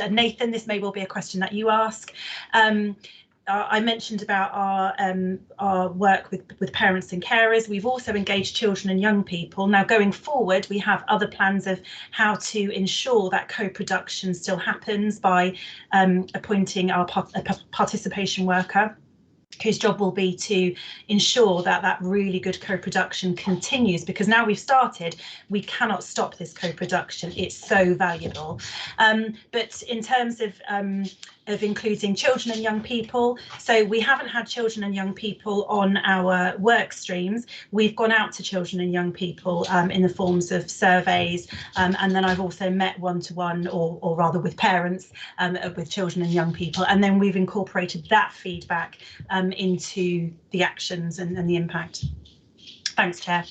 Nathan, this may well be a question that you ask. I mentioned about our work with parents and carers. We've also engaged children and young people. Now, going forward, we have other plans of how to ensure that co-production still happens by appointing our participation worker, whose job will be to ensure that that really good co-production continues, because now we've started, we cannot stop this co-production. It's so valuable. But in terms of including children and young people, so we haven't had children and young people on our work streams. We've gone out to children and young people in the forms of surveys, and then I've also met one-to-one, or rather with parents, with children and young people, and then we've incorporated that feedback into the actions and the impact. Thanks, Chair.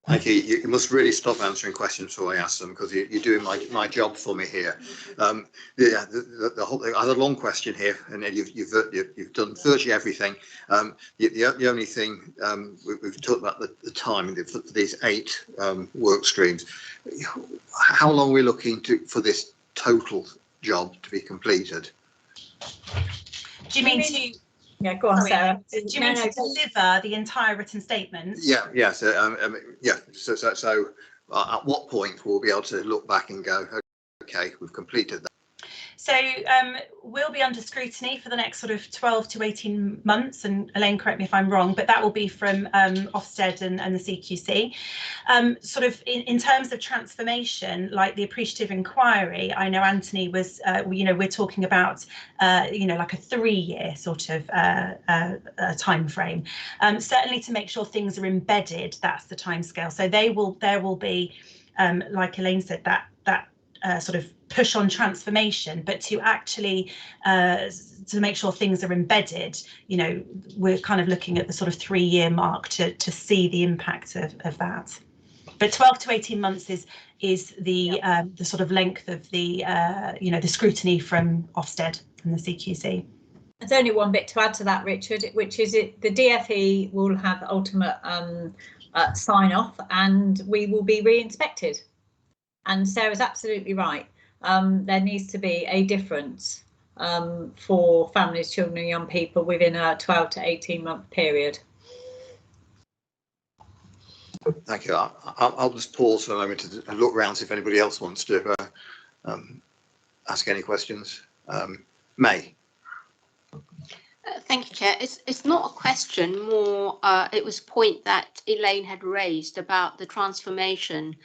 Thank you. You must really stop answering questions before I ask them, because you're doing my job for me here. Yeah, the whole, I had a long question here, and you've done virtually everything. The only thing we've talked about the time for these 8 work streams. How long are we looking for this total job to be completed? Do you mean to? Yeah, go on, Sarah. Do you mean to deliver the entire written statement? Yeah. So at what point we'll be able to look back and go, okay, we've completed that? So we'll be under scrutiny for the next sort of 12 to 18 months, and Elaine, correct me if I'm wrong, but that will be from Ofsted and the CQC. Sort of in terms of transformation, like the appreciative inquiry, I know Anthony was, you know, we're talking about, you know, like a 3-year sort of time frame. Certainly to make sure things are embedded, that's the timescale. So there will be, like Elaine said, that sort of push on transformation, but to actually to make sure things are embedded, you know, we're kind of looking at the sort of 3-year mark to see the impact of that. But 12 to 18 months is the sort of length of the you know, the scrutiny from Ofsted and the CQC. There's only one bit to add to that, Richard, which is the DFE will have ultimate sign off, and we will be re-inspected. And Sarah's absolutely right. There needs to be a difference for families, children and young people within a 12 to 18 month period. Thank you. I'll just pause for a moment to look around, see if anybody else wants to ask any questions. May. Thank you, Chair. It's not a question, more it was a point that Elaine had raised about the transformation,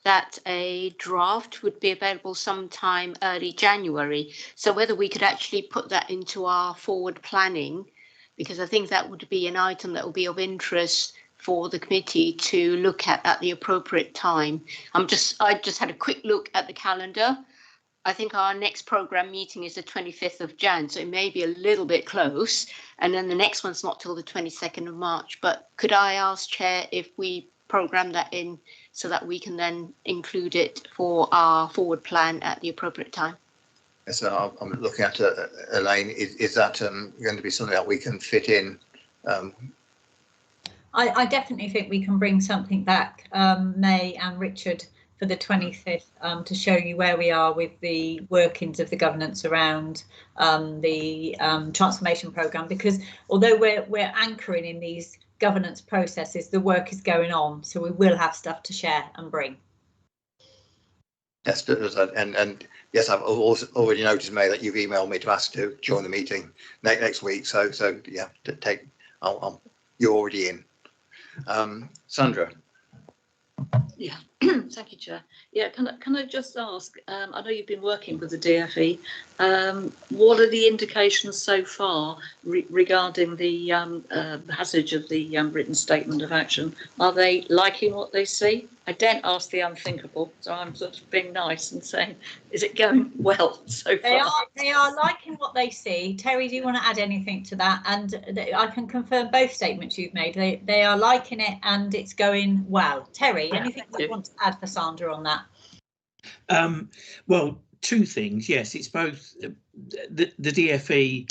that a draft would be available sometime early January. So whether we could actually put that into our forward planning, because I think that would be an item that will be of interest for the committee to look at the appropriate time. I just had a quick look at the calendar. I think our next programme meeting is the 25th of Jan, so it may be a little bit close. And then the next one's not till the 22nd of March. But could I ask, Chair, if we programme that in so that we can then include it for our forward plan at the appropriate time? Yes, I'm looking at Elaine. Is that going to be something that we can fit in? I definitely think we can bring something back, May and Richard, for the 25th to show you where we are with the workings of the governance around the transformation programme, because although we're anchoring in these governance processes, the work is going on, so we will have stuff to share and bring. Yes, and yes, I've also already noticed, May, that you've emailed me to ask to join the meeting next week. So yeah, You're already in. Sandra. Yeah, Thank you, Chair. Yeah, can I just ask, I know you've been working with the DFE, what are the indications so far regarding the passage of the written statement of action? Are they liking what they see? I daren't ask the unthinkable, so I'm sort of being nice and saying, is it going well so far? They are liking what they see. Terry, do you want to add anything to that? And I can confirm both statements you've made. They are liking it and it's going well. Terry, anything you want to add for Sandra on that? Well, two things. Yes, it's both. The DFE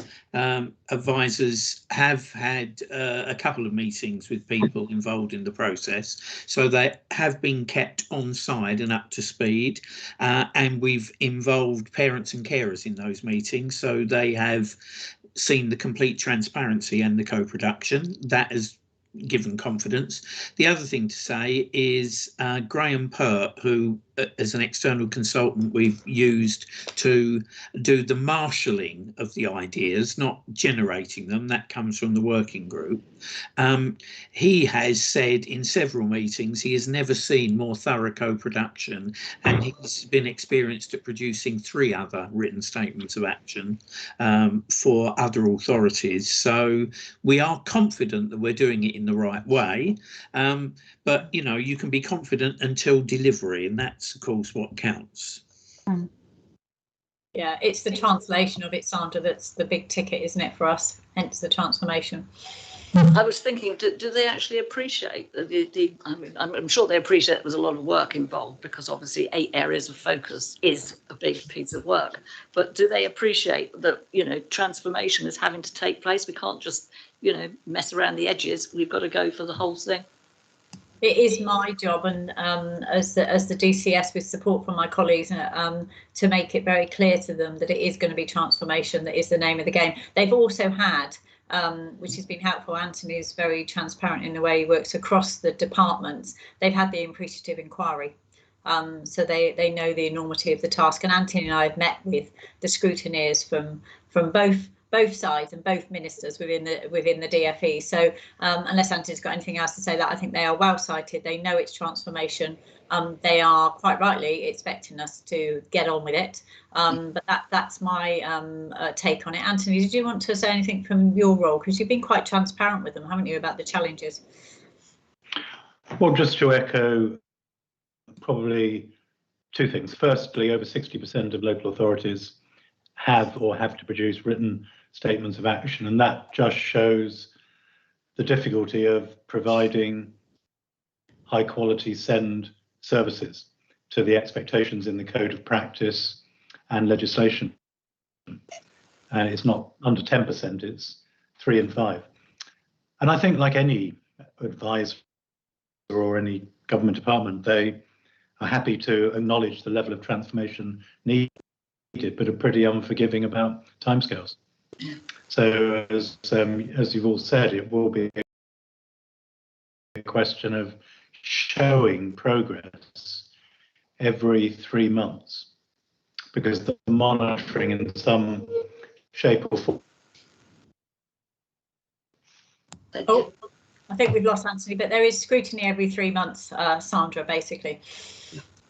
advisors have had a couple of meetings with people involved in the process, so they have been kept on side and up to speed, and we've involved parents and carers in those meetings, so they have seen the complete transparency and the co-production. That has given confidence. The other thing to say is Graham Pert, who as an external consultant we've used to do the marshalling of the ideas, not generating them, that comes from the working group. He has said in several meetings he has never seen more thorough co-production, and he's been experienced at producing 3 other written statements of action for other authorities. So we are confident that we're doing it in the right way, but you know, you can be confident until delivery, and that's of course what counts. Yeah, it's the translation of it, Sandra, that's the big ticket, isn't it, for us? Hence the transformation. I was thinking, do they actually appreciate I mean, I'm sure they appreciate there was a lot of work involved, because obviously 8 areas of focus is a big piece of work. But do they appreciate that, you know, transformation is having to take place? We can't just, you know, mess around the edges. We've got to go for the whole thing. It is my job, and as the DCS, with support from my colleagues, to make it very clear to them that it is going to be transformation. That is the name of the game. They've also had, which has been helpful, Anthony is very transparent in the way he works across the departments. They've had the Appreciative Inquiry, so they know the enormity of the task. And Anthony and I have met with the scrutineers from both sides and both ministers within the DFE. So unless Anthony's got anything else to say, that I think they are well cited. They know it's transformation. They are quite rightly expecting us to get on with it. But that's my take on it. Anthony, did you want to say anything from your role? Because you've been quite transparent with them, haven't you, about the challenges? Well, just to echo probably 2 things. Firstly, over 60% of local authorities have to produce written statements of action, and that just shows the difficulty of providing high quality SEND services to the expectations in the code of practice and legislation. And it's not under 10%, it's 3 and 5. And I think, like any advisor or any government department, they are happy to acknowledge the level of transformation needed, but are pretty unforgiving about timescales. So as you've all said, it will be a question of showing progress every 3 months, because the monitoring in some shape or form. Oh, I think we've lost Anthony, but there is scrutiny every 3 months, Sandra, basically.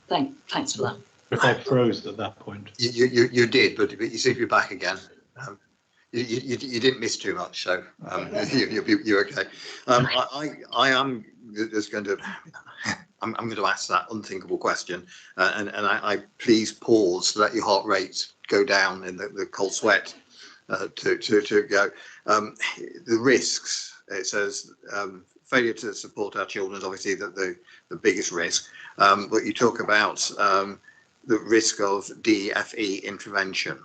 Thanks for that. If I froze at that point. You did, but you see if you're back again. You didn't miss too much, so you're okay. I am just going to I'm going to ask that unthinkable question, and I please pause to let your heart rate go down in the cold sweat to go. The risks, it says failure to support our children is obviously the biggest risk, but you talk about the risk of DFE intervention.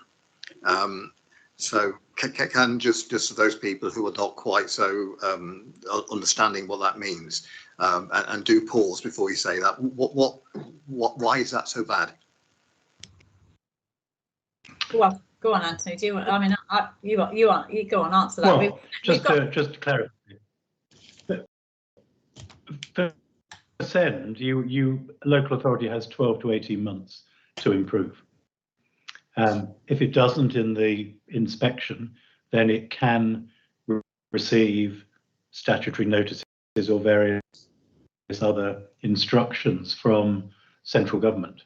So can just for those people who are not quite so understanding what that means, and do pause before you say that. Why is that so bad? Well, go on, Anthony. Do you? I mean, you go on, answer that. Well, just to clarify, for SEND, local authority has 12 to 18 months to improve. If it doesn't in the inspection, then it can receive statutory notices or various other instructions from central government.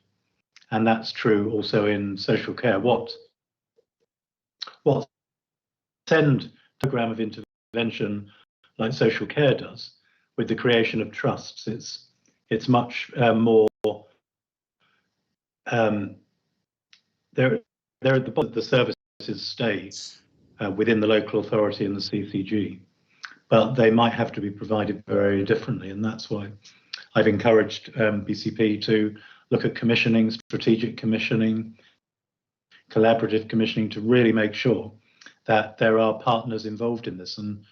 And that's true also in social care. What send program of intervention like social care does with the creation of trusts, it's much more the services stay within the local authority and the CCG, but they might have to be provided very differently, and that's why I've encouraged BCP to look at commissioning, strategic commissioning, collaborative commissioning, to really make sure that there are partners involved in this. And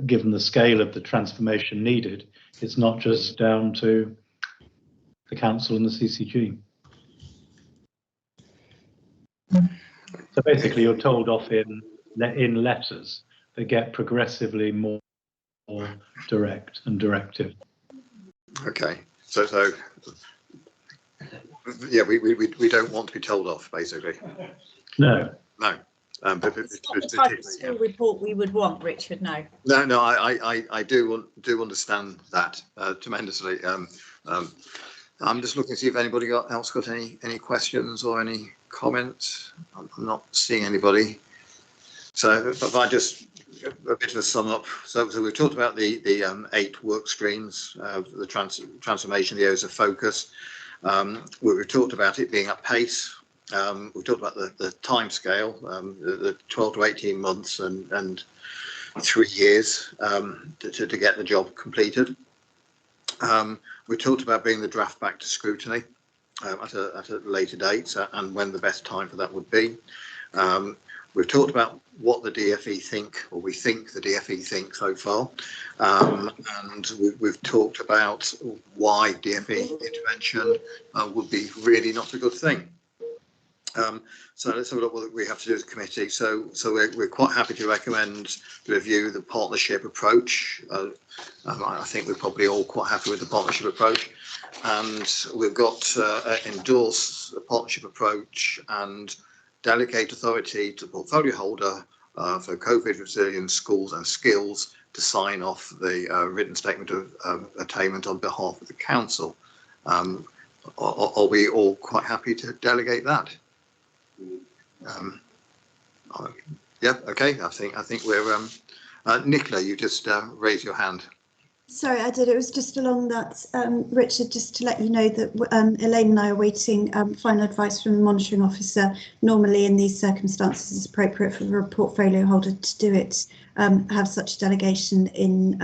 given the scale of the transformation needed, it's not just down to the council and the CCG. So basically, you're told off in letters that get progressively more direct and directive. Okay, so yeah, we don't want to be told off, basically. No. But it's not the type of school report we would want, Richard. No. No, I do understand that tremendously. I'm just looking to see if anybody else got any questions or any comments. I'm not seeing anybody. So if I just a bit of a sum up. So we've talked about the 8 work streams, the transformation, the areas of focus. We've talked about it being at pace. We've talked about the time scale, the 12 to 18 months and 3 years to get the job completed. We talked about bringing the draft back to scrutiny at a later date, and when the best time for that would be. We've talked about what the DFE think, or we think the DFE think so far, and we've talked about why DFE intervention would be really not a good thing. So let's have a look what we have to do as a committee. So we're quite happy to recommend review the partnership approach. I think we're probably all quite happy with the partnership approach, and we've got endorse the partnership approach and delegate authority to the portfolio holder for COVID resilient schools and skills to sign off the written statement of attainment on behalf of the council. Are we all quite happy to delegate that? Yeah, okay. I think we're Nicola, you just raised your hand. Sorry, I did. It was just along that, Richard, just to let you know that Elaine and I are waiting final advice from the monitoring officer. Normally in these circumstances it's appropriate for the portfolio holder to do it, have such a delegation in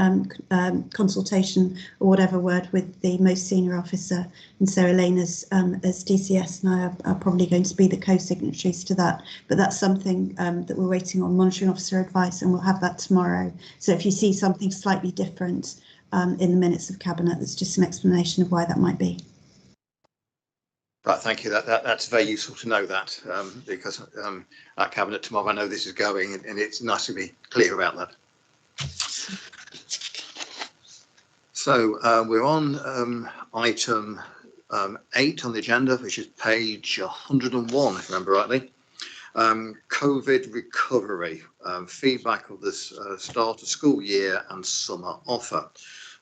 consultation or whatever word with the most senior officer. And so Elaine as DCS and I are probably going to be the co-signatories to that. But that's something that we're waiting on monitoring officer advice, and we'll have that tomorrow. So if you see something slightly different in the minutes of Cabinet, that's just an explanation of why that might be. Right, thank you. That's very useful to know that, because at Cabinet tomorrow I know this is going, and it's nice to be clear about that. So we're on item 8 on the agenda, which is page 101, if I remember rightly. COVID recovery, feedback of this start of school year and summer offer.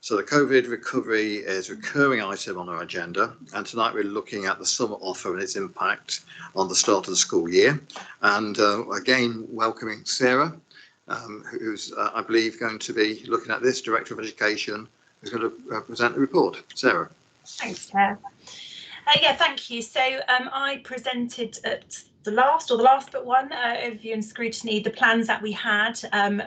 So the COVID recovery is a recurring item on our agenda, and tonight we're looking at the summer offer and its impact on the start of the school year. And again, welcoming Sarah, who's I believe going to be looking at this, Director of Education, who's going to present the report. Sarah. Thanks, Chair. Yeah, thank you. So I presented at the last but one overview and scrutiny the plans that we had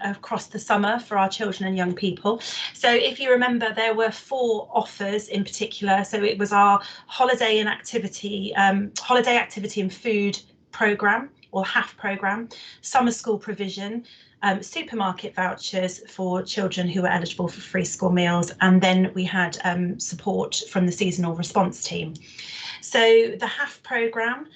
across the summer for our children and young people. So if you remember, there were 4 offers in particular. So it was our holiday activity and food programme, or HAF programme, summer school provision, supermarket vouchers for children who were eligible for free school meals, and then we had support from the seasonal response team. So the HAF programme,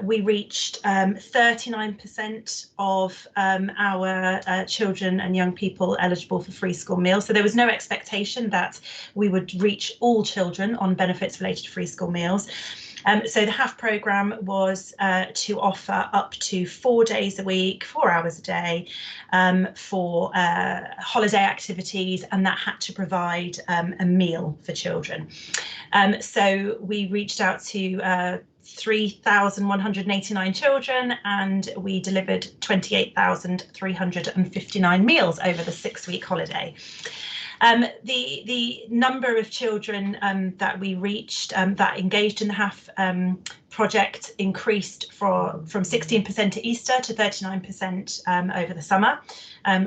we reached 39% of our children and young people eligible for free school meals. So there was no expectation that we would reach all children on benefits related to free school meals. So the HAF programme was to offer up to 4 days a week, 4 hours a day for holiday activities, and that had to provide a meal for children. So we reached out to 3,189 children, and we delivered 28,359 meals over the 6-week holiday. The number of children that we reached that engaged in the HAF project increased from 16% at Easter to 39% over the summer,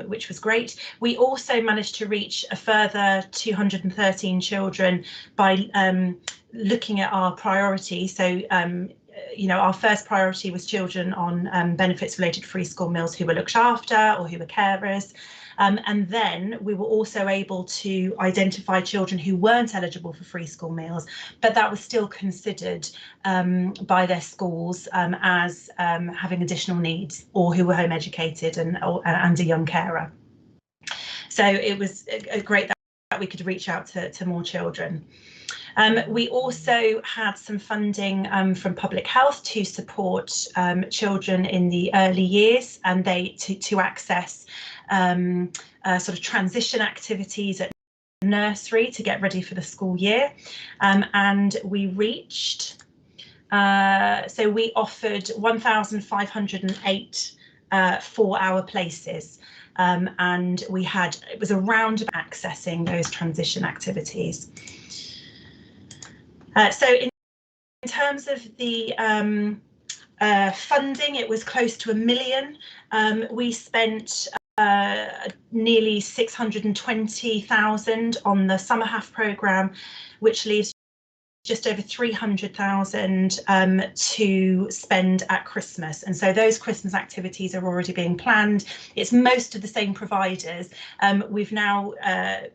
which was great. We also managed to reach a further 213 children by looking at our priority. So you know, our first priority was children on benefits related to free school meals who were looked after or who were carers. And then we were also able to identify children who weren't eligible for free school meals, but that was still considered by their schools as having additional needs, or who were home educated and a young carer. So it was great that we could reach out to more children. We also had some funding from Public Health to support children in the early years, and to access sort of transition activities at nursery to get ready for the school year. And we reached, so we offered 1,508 4-hour places. And we had, it was around accessing those transition activities. So in terms of the funding, it was close to £1 million. We spent nearly 620,000 on the summer HAF programme, which leaves just over 300,000 to spend at Christmas. And so those Christmas activities are already being planned. It's most of the same providers. We've now,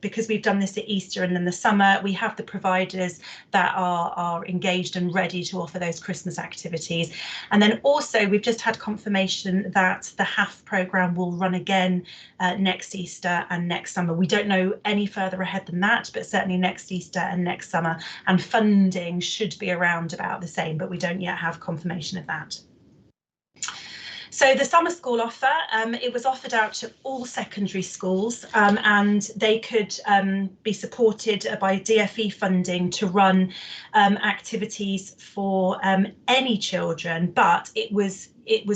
because we've done this at Easter and then the summer, we have the providers that are engaged and ready to offer those Christmas activities. And then also we've just had confirmation that the HAF programme will run again next Easter and next summer. We don't know any further ahead than that, but certainly next Easter and next summer. And funding should be around about the same, but we don't yet have confirmation of that. So the summer school offer, it was offered out to all secondary schools, and they could be supported by DFE funding to run activities for any children, but it was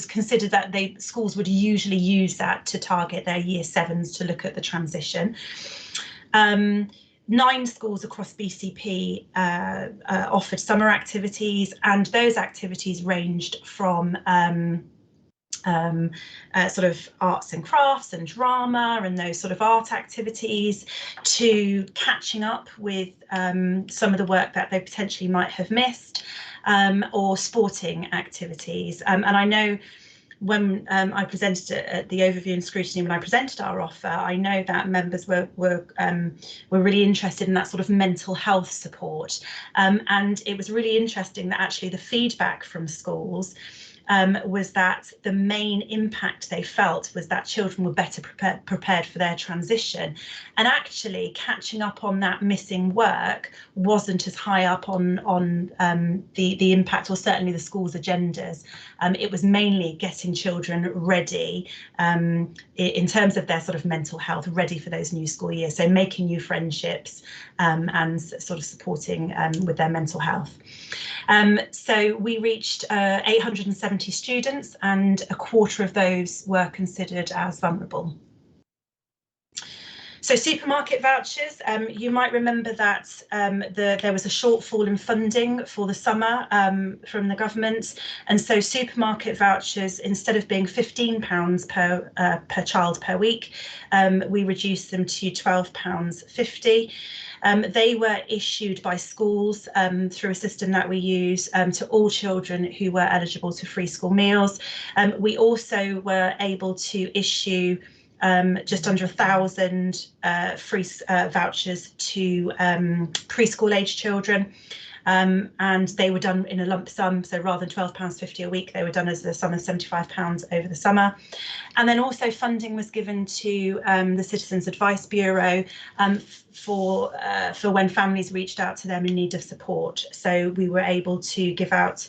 considered that schools would usually use that to target their year 7s to look at the transition. 9 schools across BCP offered summer activities, and those activities ranged from sort of arts and crafts and drama and those sort of art activities, to catching up with some of the work that they potentially might have missed, or sporting activities. And I know when I presented at the overview and scrutiny, when I presented our offer, I know that members were really interested in that sort of mental health support. And it was really interesting that actually the feedback from schools was that the main impact they felt was that children were better prepared for their transition, and actually catching up on that missing work wasn't as high up on the impact, or certainly the school's agendas. It was mainly getting children ready in terms of their sort of mental health, ready for those new school years, so making new friendships and sort of supporting with their mental health. So we reached 870 students, and a quarter of those were considered as vulnerable. So supermarket vouchers, you might remember that there was a shortfall in funding for the summer from the government, and so supermarket vouchers, instead of being £15 per child per week, we reduced them to £12.50. They were issued by schools through a system that we use to all children who were eligible to free school meals. We also were able to issue just under 1,000 free vouchers to preschool age children. and they were done in a lump sum. So rather than £12.50 a week, they were done as a sum of £75 over the summer. And then also funding was given to the Citizens Advice Bureau for when families reached out to them in need of support. So we were able to give out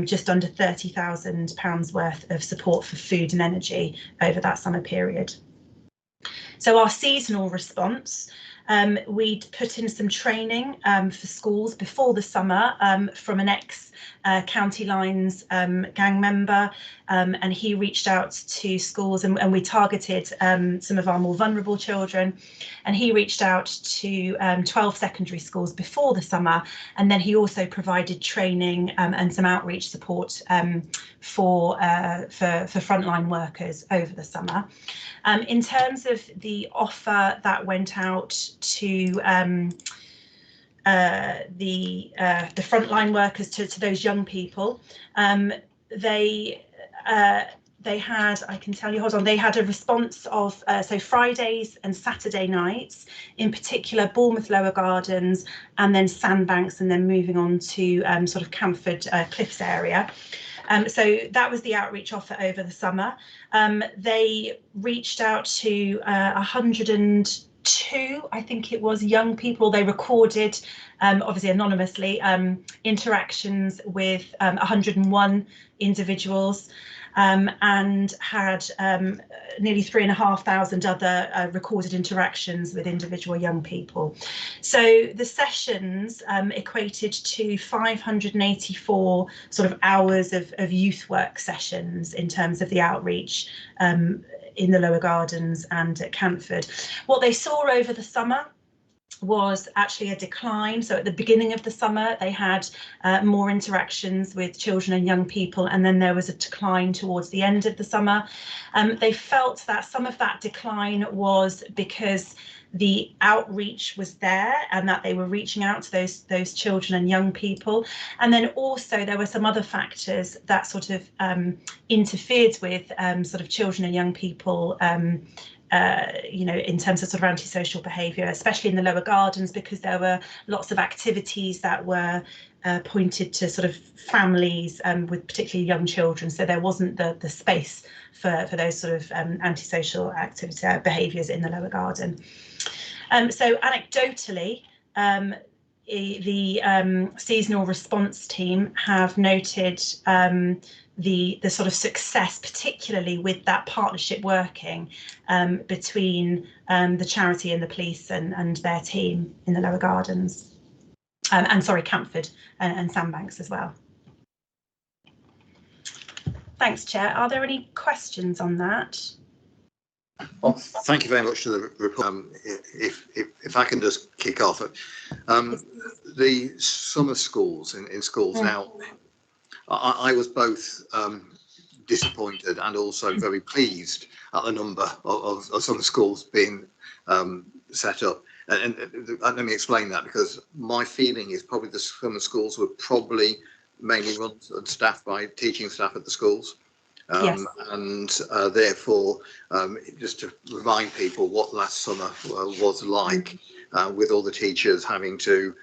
just under £30,000 worth of support for food and energy over that summer period. So our seasonal response, we'd put in some training for schools before the summer from an ex-County Lines gang member, and he reached out to schools, and we targeted some of our more vulnerable children, and he reached out to 12 secondary schools before the summer, and then he also provided training and some outreach support for frontline workers over the summer. In terms of the offer that went out to the frontline workers, to those young people, they had, I can tell you, hold on, they had a response of so Fridays and Saturday nights, in particular Bournemouth Lower Gardens, and then Sandbanks, and then moving on to sort of Camford Cliffs area. So that was the outreach offer over the summer. They reached out to 102, I think it was, young people. They recorded, obviously anonymously, interactions with 101 individuals, and had nearly 3,500 other recorded interactions with individual young people. So the sessions equated to 584 sort of hours of youth work sessions in terms of the outreach in the Lower Gardens and at Camford. What they saw over the summer was actually a decline. So at the beginning of the summer, they had more interactions with children and young people, and then there was a decline towards the end of the summer. They felt that some of that decline was because the outreach was there and that they were reaching out to those children and young people. And then also there were some other factors that sort of interfered with sort of children and young people you know, in terms of sort of antisocial behaviour, especially in the Lower Gardens, because there were lots of activities that were pointed to sort of families with particularly young children. So there wasn't the space for those sort of antisocial activity behaviours in the Lower Garden. So anecdotally, the seasonal response team have noted the sort of success, particularly with that partnership working between the charity and the police and their team in the Lower Gardens, and sorry, Camford and Sandbanks as well. Thanks, Chair. Are there any questions on that? Well, thank you very much for the report. If I can just kick off, the summer schools in schools now, I was both disappointed and also very pleased at the number of summer schools being set up. And let me explain that, because my feeling is probably the summer schools were probably mainly run and staffed by teaching staff at the schools. Yes. And therefore, just to remind people what last summer was like, with all the teachers having to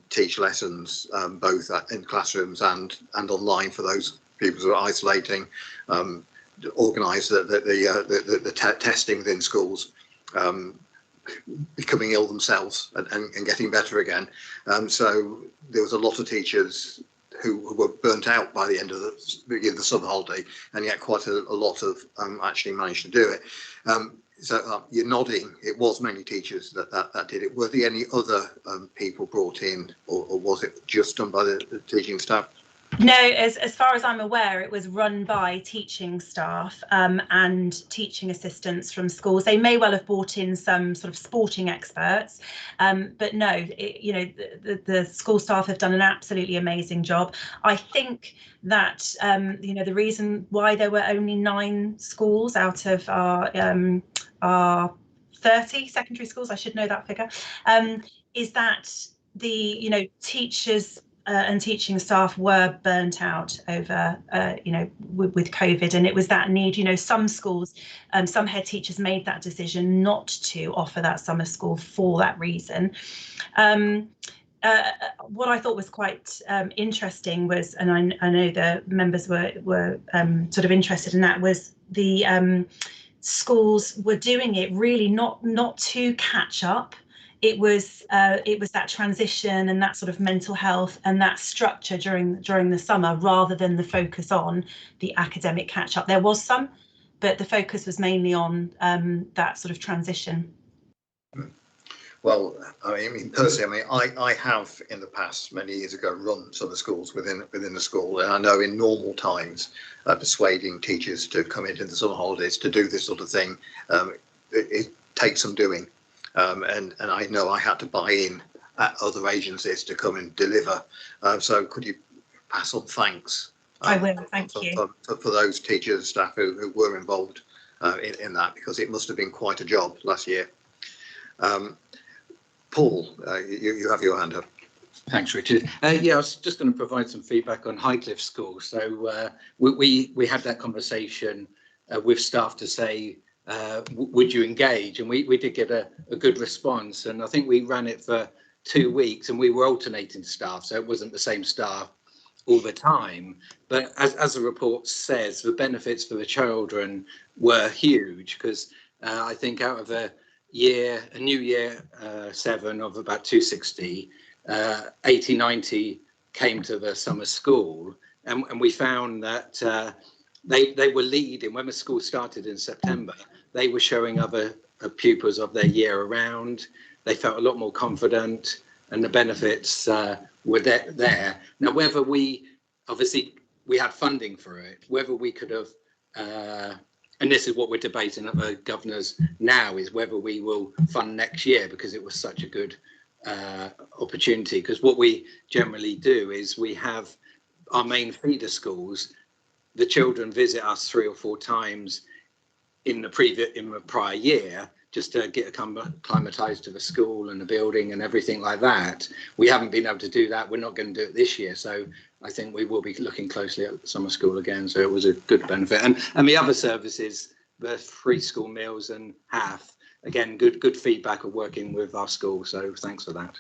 teach lessons both in classrooms and online for those people who are isolating, organise the testing within schools, becoming ill themselves and getting better again. So there was a lot of teachers who were burnt out by the end of the summer holiday, and yet quite a lot of actually managed to do it. So you're nodding. It was many teachers that did it. Were there any other people brought in, or was it just done by the teaching staff? No, as far as I'm aware, it was run by teaching staff and teaching assistants from schools. They may well have brought in some sort of sporting experts, but no, you know, the school staff have done an absolutely amazing job. I think that, you know, the reason why there were only 9 schools out of our 30 secondary schools, I should know that figure, is that the, you know, teachers and teaching staff were burnt out over, you know, with COVID, and it was that need. You know, some schools, some head teachers made that decision not to offer that summer school for that reason. what I thought was quite interesting was, and I know the members were sort of interested in that, was the schools were doing it really not to catch up. It was that transition and that sort of mental health and that structure during the summer, rather than the focus on the academic catch up. There was some, but the focus was mainly on that sort of transition. Well, I mean, personally, I have in the past, many years ago, run summer schools within the school, and I know in normal times, persuading teachers to come into the summer holidays to do this sort of thing, it takes some doing, and I know I had to buy in at other agencies to come and deliver. So could you pass on thanks? I will, thank you. For those teachers, staff who were involved in that, because it must have been quite a job last year. Paul, you have your hand up. Thanks, Richard. Yeah, I was just going to provide some feedback on Highcliffe School. So we had that conversation with staff to say, would you engage? And we did get a good response. And I think we ran it for 2 weeks, and we were alternating staff, so it wasn't the same staff all the time. But as the report says, the benefits for the children were huge, because I think out of a new year 7 of about 260, 80-90 came to the summer school, and we found that they were leading. When the school started in September, they were showing other pupils of their year around. They felt a lot more confident, and the benefits were there. Now, whether we had funding for it, whether we could have and this is what we're debating at the governors now, is whether we will fund next year, because it was such a good opportunity. Because what we generally do is we have our main feeder schools. The children visit us 3 or 4 times in the prior year, just to get acclimatized to the school and the building and everything like that. We haven't been able to do that. We're not going to do it this year. So I think we will be looking closely at summer school again. So it was a good benefit. And the other services, the free school meals and half, again, good feedback of working with our school. So thanks for that.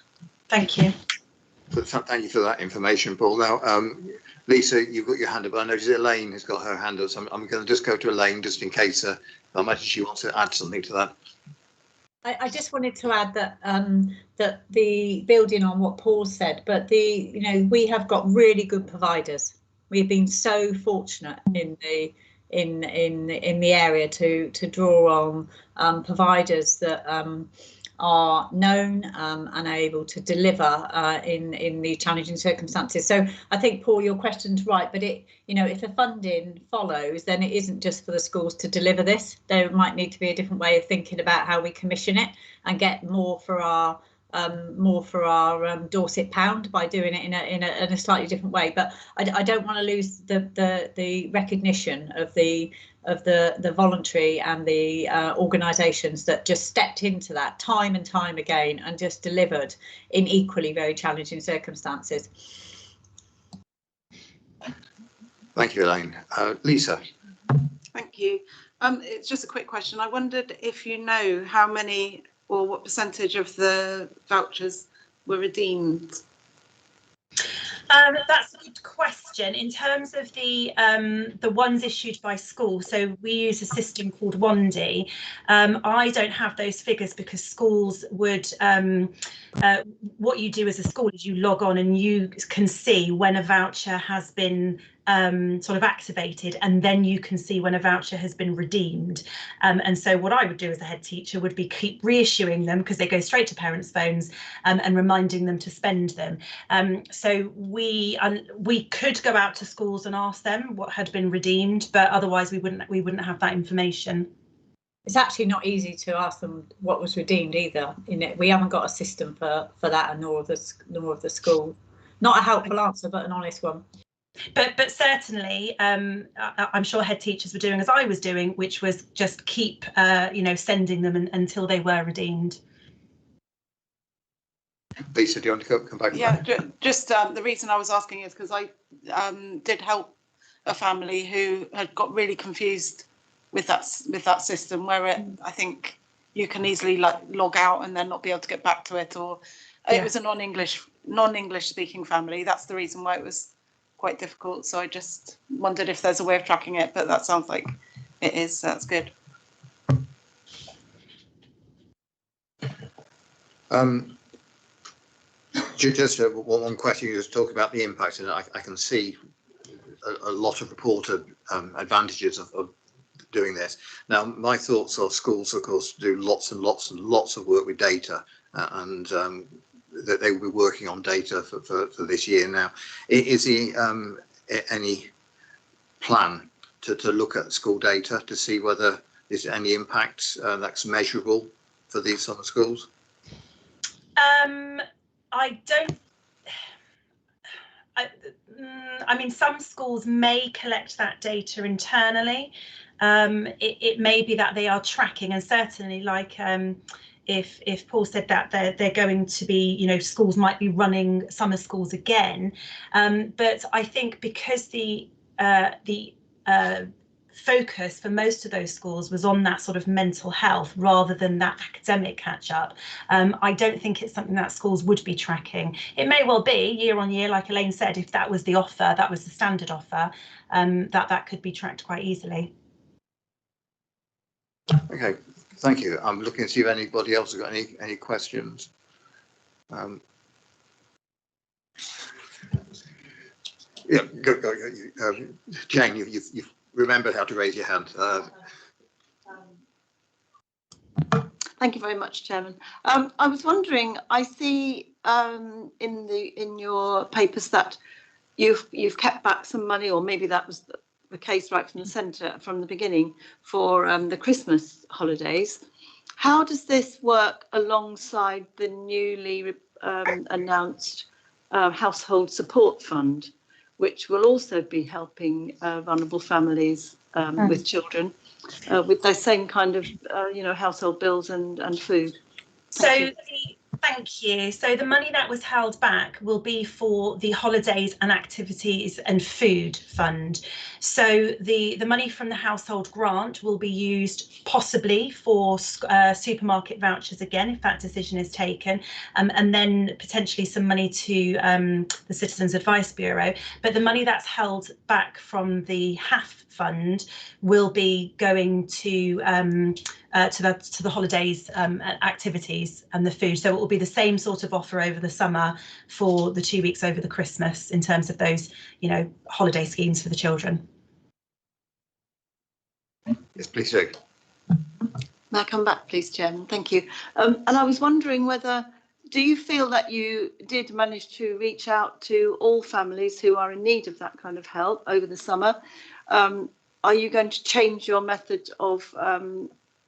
Thank you. Thank you for that information, Paul. Now, Lisa, you've got your hand up. I noticed Elaine has got her hand up. So I'm going to just go to Elaine just in case I imagine she wants to add something to that. I just wanted to add that that the building on what Paul said, but we have got really good providers. We've been so fortunate in the area to draw on providers that are known and are able to deliver in the challenging circumstances. So I think, Paul, your question's right, but if the funding follows, then it isn't just for the schools to deliver this. There might need to be a different way of thinking about how we commission it and get more for our Dorset pound by doing it in a slightly different way. But I don't want to lose the recognition of the voluntary and the organisations that just stepped into that time and time again and just delivered in equally very challenging circumstances. Thank you, Elaine. Lisa. Thank you. It's just a quick question. I wondered if you know how many or what percentage of the vouchers were redeemed? That's a good question. In terms of the ones issued by school, so we use a system called Wandy. I don't have those figures because schools would, what you do as a school is you log on and you can see when a voucher has been sort of activated, and then you can see when a voucher has been redeemed. And so what I would do as a head teacher would be keep reissuing them, because they go straight to parents' phones, and reminding them to spend them. So we could go out to schools and ask them what had been redeemed, but otherwise we wouldn't have that information. It's actually not easy to ask them what was redeemed either. We haven't got a system for that, nor of the school. Not a helpful answer, but an honest one. But certainly, I'm sure head teachers were doing as I was doing, which was just keep, sending them until they were redeemed. Lisa, do you want to come back? Yeah, just the reason I was asking is because I did help a family who had got really confused with that system, where I think you can easily log out and then not be able to get back to it, or it was a non-English non-English speaking family. That's the reason why it was quite difficult. So I just wondered if there's a way of tracking it, but that sounds like it is. So that's good. Just one question. You just talk about the impact, and I can see a lot of reported advantages of doing this. Now, my thoughts are schools, of course, do lots and lots and lots of work with data, and that they will be working on data for this year. Now, is there any plan to look at school data to see whether there's any impact that's measurable for these summer schools? I don't. I mean, some schools may collect that data internally. It may be that they are tracking, and certainly, like if Paul said that they're going to be, you know, schools might be running summer schools again. But I think because the focus for most of those schools was on that sort of mental health rather than that academic catch up, I don't think it's something that schools would be tracking. It may well be year on year, like Elaine said, if that was the offer, that was the standard offer, that could be tracked quite easily. Okay, thank you. I'm looking to see if anybody else has got any questions. Yeah, go. Jane, you've remembered how to raise your hand. Thank you very much, Chairman. I was wondering, I see in your papers that you've kept back some money, or maybe that was the case right from the centre, from the beginning, for the Christmas holidays. How does this work alongside the newly announced Household Support Fund, which will also be helping vulnerable families with children, with those same kind of, you know, household bills and food? Thank you. So the money that was held back will be for the holidays and activities and food fund. So the money from the household grant will be used possibly for supermarket vouchers again, if that decision is taken, and then potentially some money to the Citizens Advice Bureau. But the money that's held back from the HAF fund will be going to the holidays, activities and the food. So it will be the same sort of offer over the summer for the 2 weeks over the Christmas in terms of those, you know, holiday schemes for the children. Yes, please do. May I come back, please, Chairman? Thank you. And I was wondering whether, do you feel that you did manage to reach out to all families who are in need of that kind of help over the summer? Are you going to change your method of,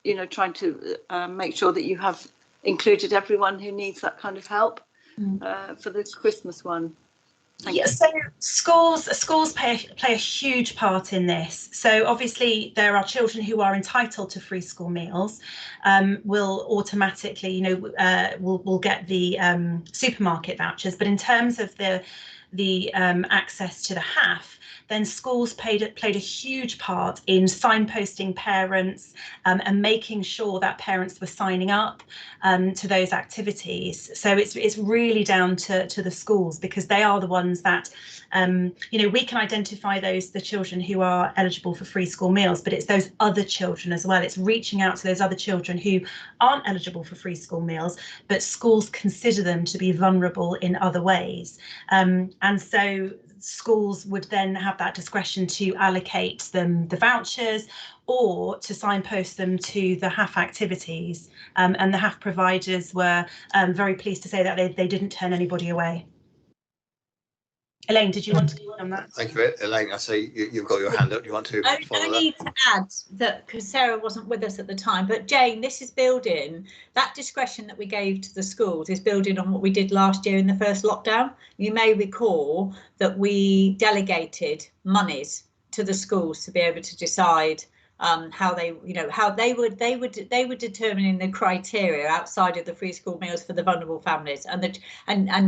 you know, trying to make sure that you have included everyone who needs that kind of help for the Christmas one? So schools play a huge part in this. So obviously there are children who are entitled to free school meals, will automatically, you know, will get the supermarket vouchers. But in terms of the access to the HAF, then schools played a huge part in signposting parents and making sure that parents were signing up to those activities. So it's really down to the schools, because they are the ones that, you know, we can identify the children who are eligible for free school meals, but it's those other children as well. It's reaching out to those other children who aren't eligible for free school meals, but schools consider them to be vulnerable in other ways. And so schools would then have that discretion to allocate them the vouchers or to signpost them to the HAF activities. And the HAF providers were very pleased to say that they didn't turn anybody away. Elaine, did you want to comment on that? Thank you, Elaine. I see you've got your hand up. Do you want to follow I need to add that, because Sarah wasn't with us at the time, but Jane, this is building, that discretion that we gave to the schools is building on what we did last year in the first lockdown. You may recall that we delegated monies to the schools to be able to decide how they, you know, how they were determining the criteria outside of the free school meals for the vulnerable families and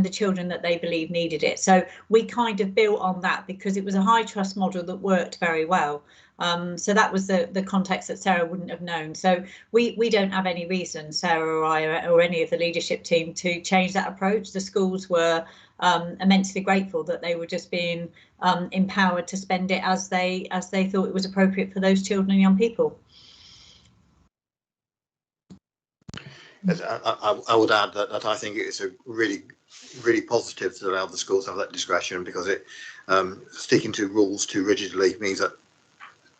the children that they believe needed it. So we kind of built on that because it was a high trust model that worked very well. So that was the context that Sarah wouldn't have known. So we don't have any reason, Sarah or I or any of the leadership team, to change that approach. The schools were immensely grateful that they were just being empowered to spend it as they thought it was appropriate for those children and young people. I would add that I think it's a really positive to allow the schools to have that discretion, because it sticking to rules too rigidly means that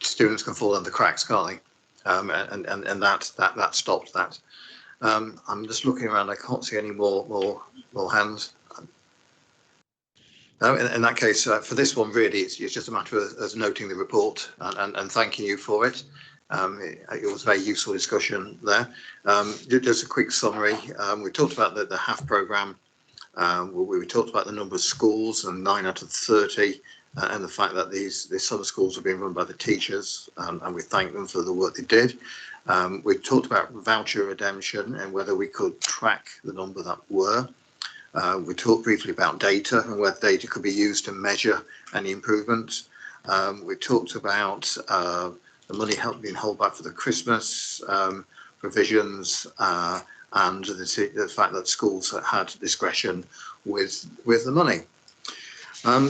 students can fall under the cracks, can't they? And that stops that. I'm just looking around. I can't see any more hands. No, in that case, for this one, really, it's just a matter of us noting the report and thanking you for it. It was a very useful discussion there. Just a quick summary. We talked about the HAF programme. We talked about the number of schools, and 9 out of 30, and the fact that these summer schools are being run by the teachers, and we thank them for the work they did. We talked about voucher redemption and whether we could track the number that were. We talked briefly about data and whether data could be used to measure any improvements. We talked about the money being held back for the Christmas provisions, and the fact that schools had discretion with the money.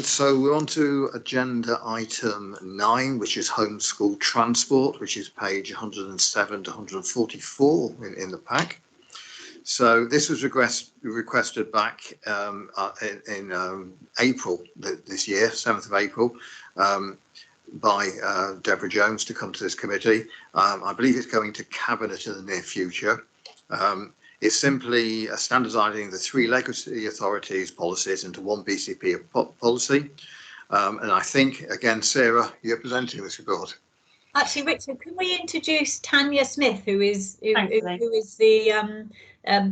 So we're on to agenda item 9, which is homeschool transport, which is page 107 to 144 in the pack. So this was requested back in April this year, 7th of April, by Deborah Jones to come to this committee. I believe it's going to Cabinet in the near future. It's simply standardising the 3 legacy authorities policies into one BCP policy. And I think, again, Sarah, you're presenting this report. Actually, Richard, can we introduce Tanya Smith, who is the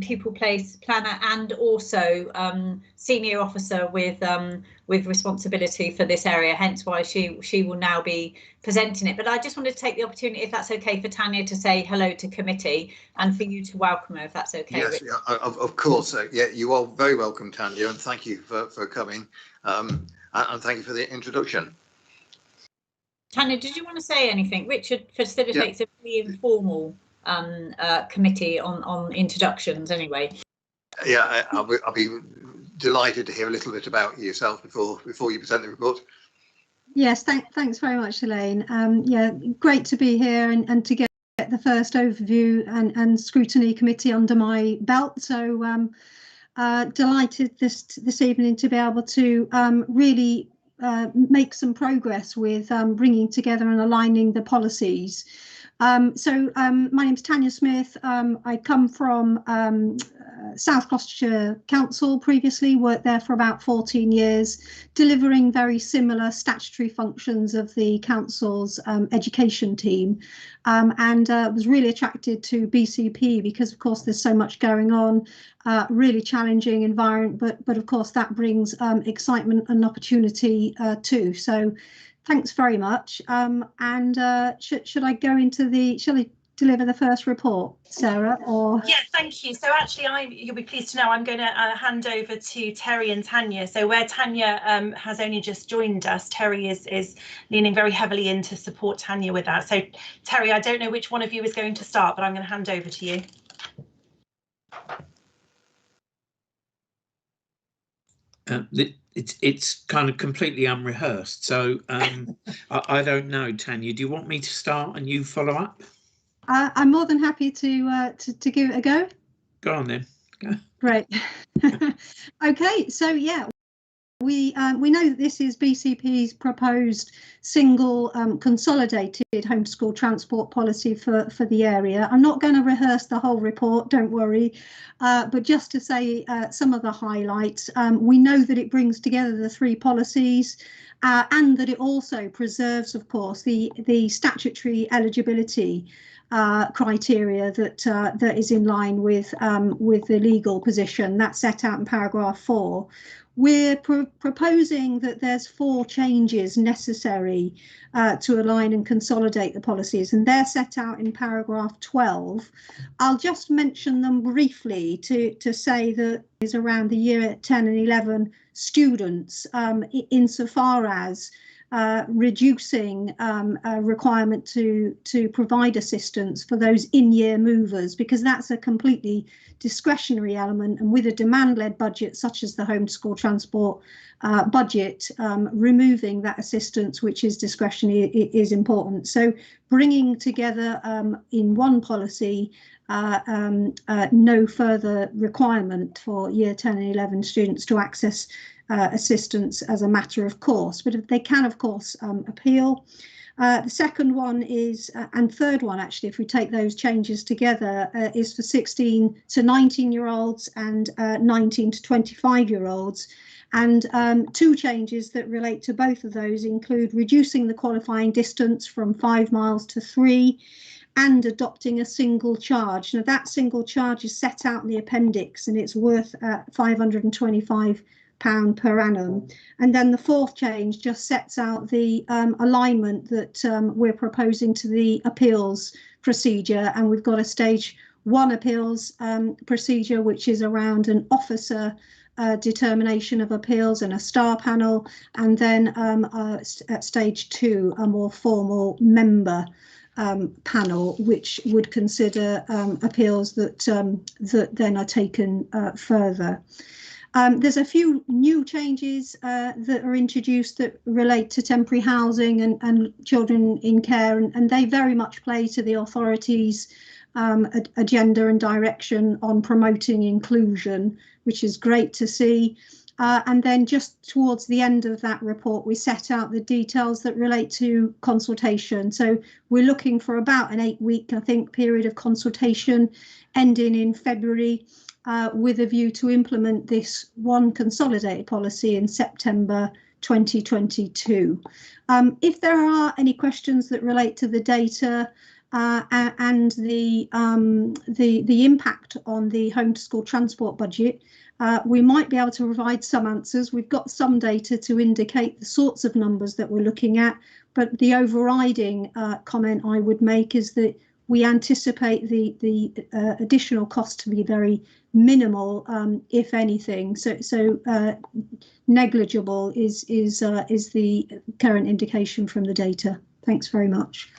pupil place planner and also senior officer with responsibility for this area, hence why she will now be presenting it. But I just wanted to take the opportunity, if that's okay, for Tanya to say hello to committee and for you to welcome her, if that's okay. Yes, yeah, of course. Yeah, you are very welcome, Tanya, and thank you for coming, and thank you for the introduction. Tanya, did you want to say anything? Richard facilitates a really informal committee on introductions anyway. Yeah, I'll be delighted to hear a little bit about yourself before you present the report. Yes, thanks very much, Elaine. Yeah, great to be here and to get the first overview and scrutiny committee under my belt. So delighted this evening to be able to really make some progress with bringing together and aligning the policies. So my name's Tanya Smith. I come from South Gloucestershire Council, previously worked there for about 14 years, delivering very similar statutory functions of the council's education team, and was really attracted to BCP because, of course, there's so much going on, really challenging environment, but of course that brings excitement and opportunity too. So thanks very much. Should I go into shall I deliver the first report, Sarah? Or yeah, thank you. So actually, you'll be pleased to know I'm going to hand over to Terry and Tanya. So where Tanya has only just joined us, Terry is leaning very heavily in to support Tanya with that. So Terry, I don't know which one of you is going to start, but I'm going to hand over to you. It's kind of completely unrehearsed, so I don't know. Tanya, do you want me to start and you follow up? I'm more than happy to give it a go. Go on then. Go. Great. Okay, so yeah, we know that this is BCP's proposed single consolidated homeschool transport policy for the area. I'm not going to rehearse the whole report, don't worry, but just to say some of the highlights. We know that it brings together the 3 policies, and that it also preserves, of course, the statutory eligibility criteria that is in line with the legal position that's set out in paragraph 4. We're proposing that there's 4 changes necessary to align and consolidate the policies, and they're set out in paragraph 12. I'll just mention them briefly to say that is around the year 10 and 11 students, insofar as reducing a requirement to provide assistance for those in-year movers, because that's a completely discretionary element, and with a demand-led budget such as the home to school transport budget, removing that assistance which is discretionary is important. So bringing together in one policy no further requirement for year 10 and 11 students to access assistance as a matter of course, but they can of course appeal. The second one is, and third one actually, if we take those changes together, is for 16 to 19-year-olds and 19 to 25-year-olds. And two changes that relate to both of those include reducing the qualifying distance from 5 miles to 3 and adopting a single charge. Now that single charge is set out in the appendix and it's worth £525 per annum. And then the fourth change just sets out the alignment that we're proposing to the appeals procedure, and we've got a stage 1 appeals procedure which is around an officer determination of appeals and a star panel, and then at stage 2 a more formal member panel which would consider appeals that that then are taken further. There's a few new changes that are introduced that relate to temporary housing and children in care, and they very much play to the authorities' agenda and direction on promoting inclusion, which is great to see. And then just towards the end of that report, we set out the details that relate to consultation. So we're looking for about an 8-week, I think, period of consultation ending in February, with a view to implement this one consolidated policy in September 2022. If there are any questions that relate to the data and the impact on the home to school transport budget, we might be able to provide some answers. We've got some data to indicate the sorts of numbers that we're looking at, but the overriding comment I would make is that we anticipate the additional cost to be very minimal, if anything. So negligible is the current indication from the data. Thanks very much.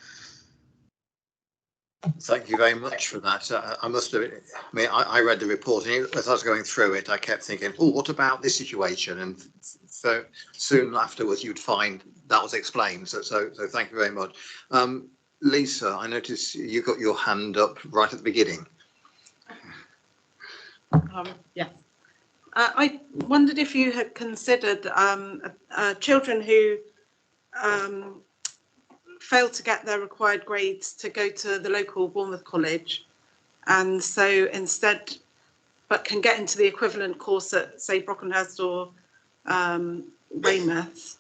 Thank you very much for that. I must admit, I mean, I read the report, and as I was going through it, I kept thinking, oh, what about this situation? And so soon afterwards, you'd find that was explained. So thank you very much. Lisa, I noticed you got your hand up right at the beginning. Yeah. I wondered if you had considered children who failed to get their required grades to go to the local Bournemouth college, and so instead, but can get into the equivalent course at, say, Brockenhurst or Weymouth,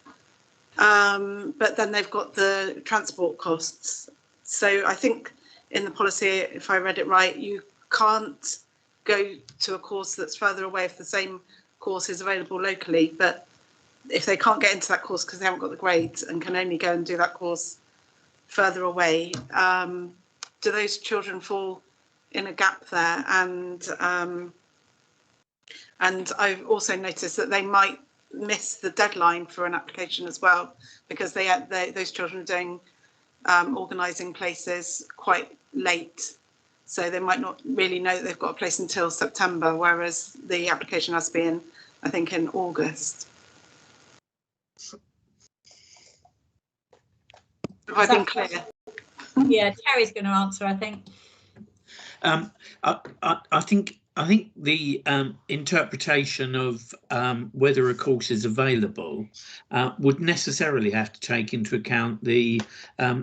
but then they've got the transport costs. So I think in the policy, if I read it right, you can't go to a course that's further away if the same course is available locally, but if they can't get into that course because they haven't got the grades and can only go and do that course further away, do those children fall in a gap there? And I've also noticed that they might miss the deadline for an application as well, because those children are doing organising places quite late, so they might not really know that they've got a place until September, whereas the application has to be in, I think, in August. Have I been clear? Yeah, Terry's going to answer, I think. I think the interpretation of whether a course is available would necessarily have to take into account the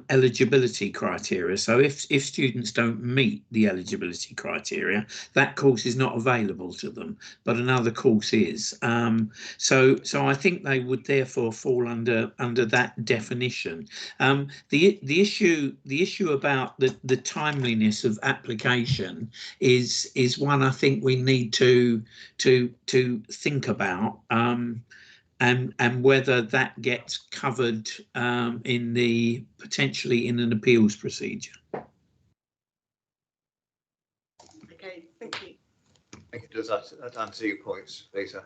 eligibility criteria. So if students don't meet the eligibility criteria, that course is not available to them, but another course is. So I think they would therefore fall under that definition. The issue about the timeliness of application is one I think we need to think about, and whether that gets covered potentially in an appeals procedure. Okay, thank you. Does that answer your points, Lisa?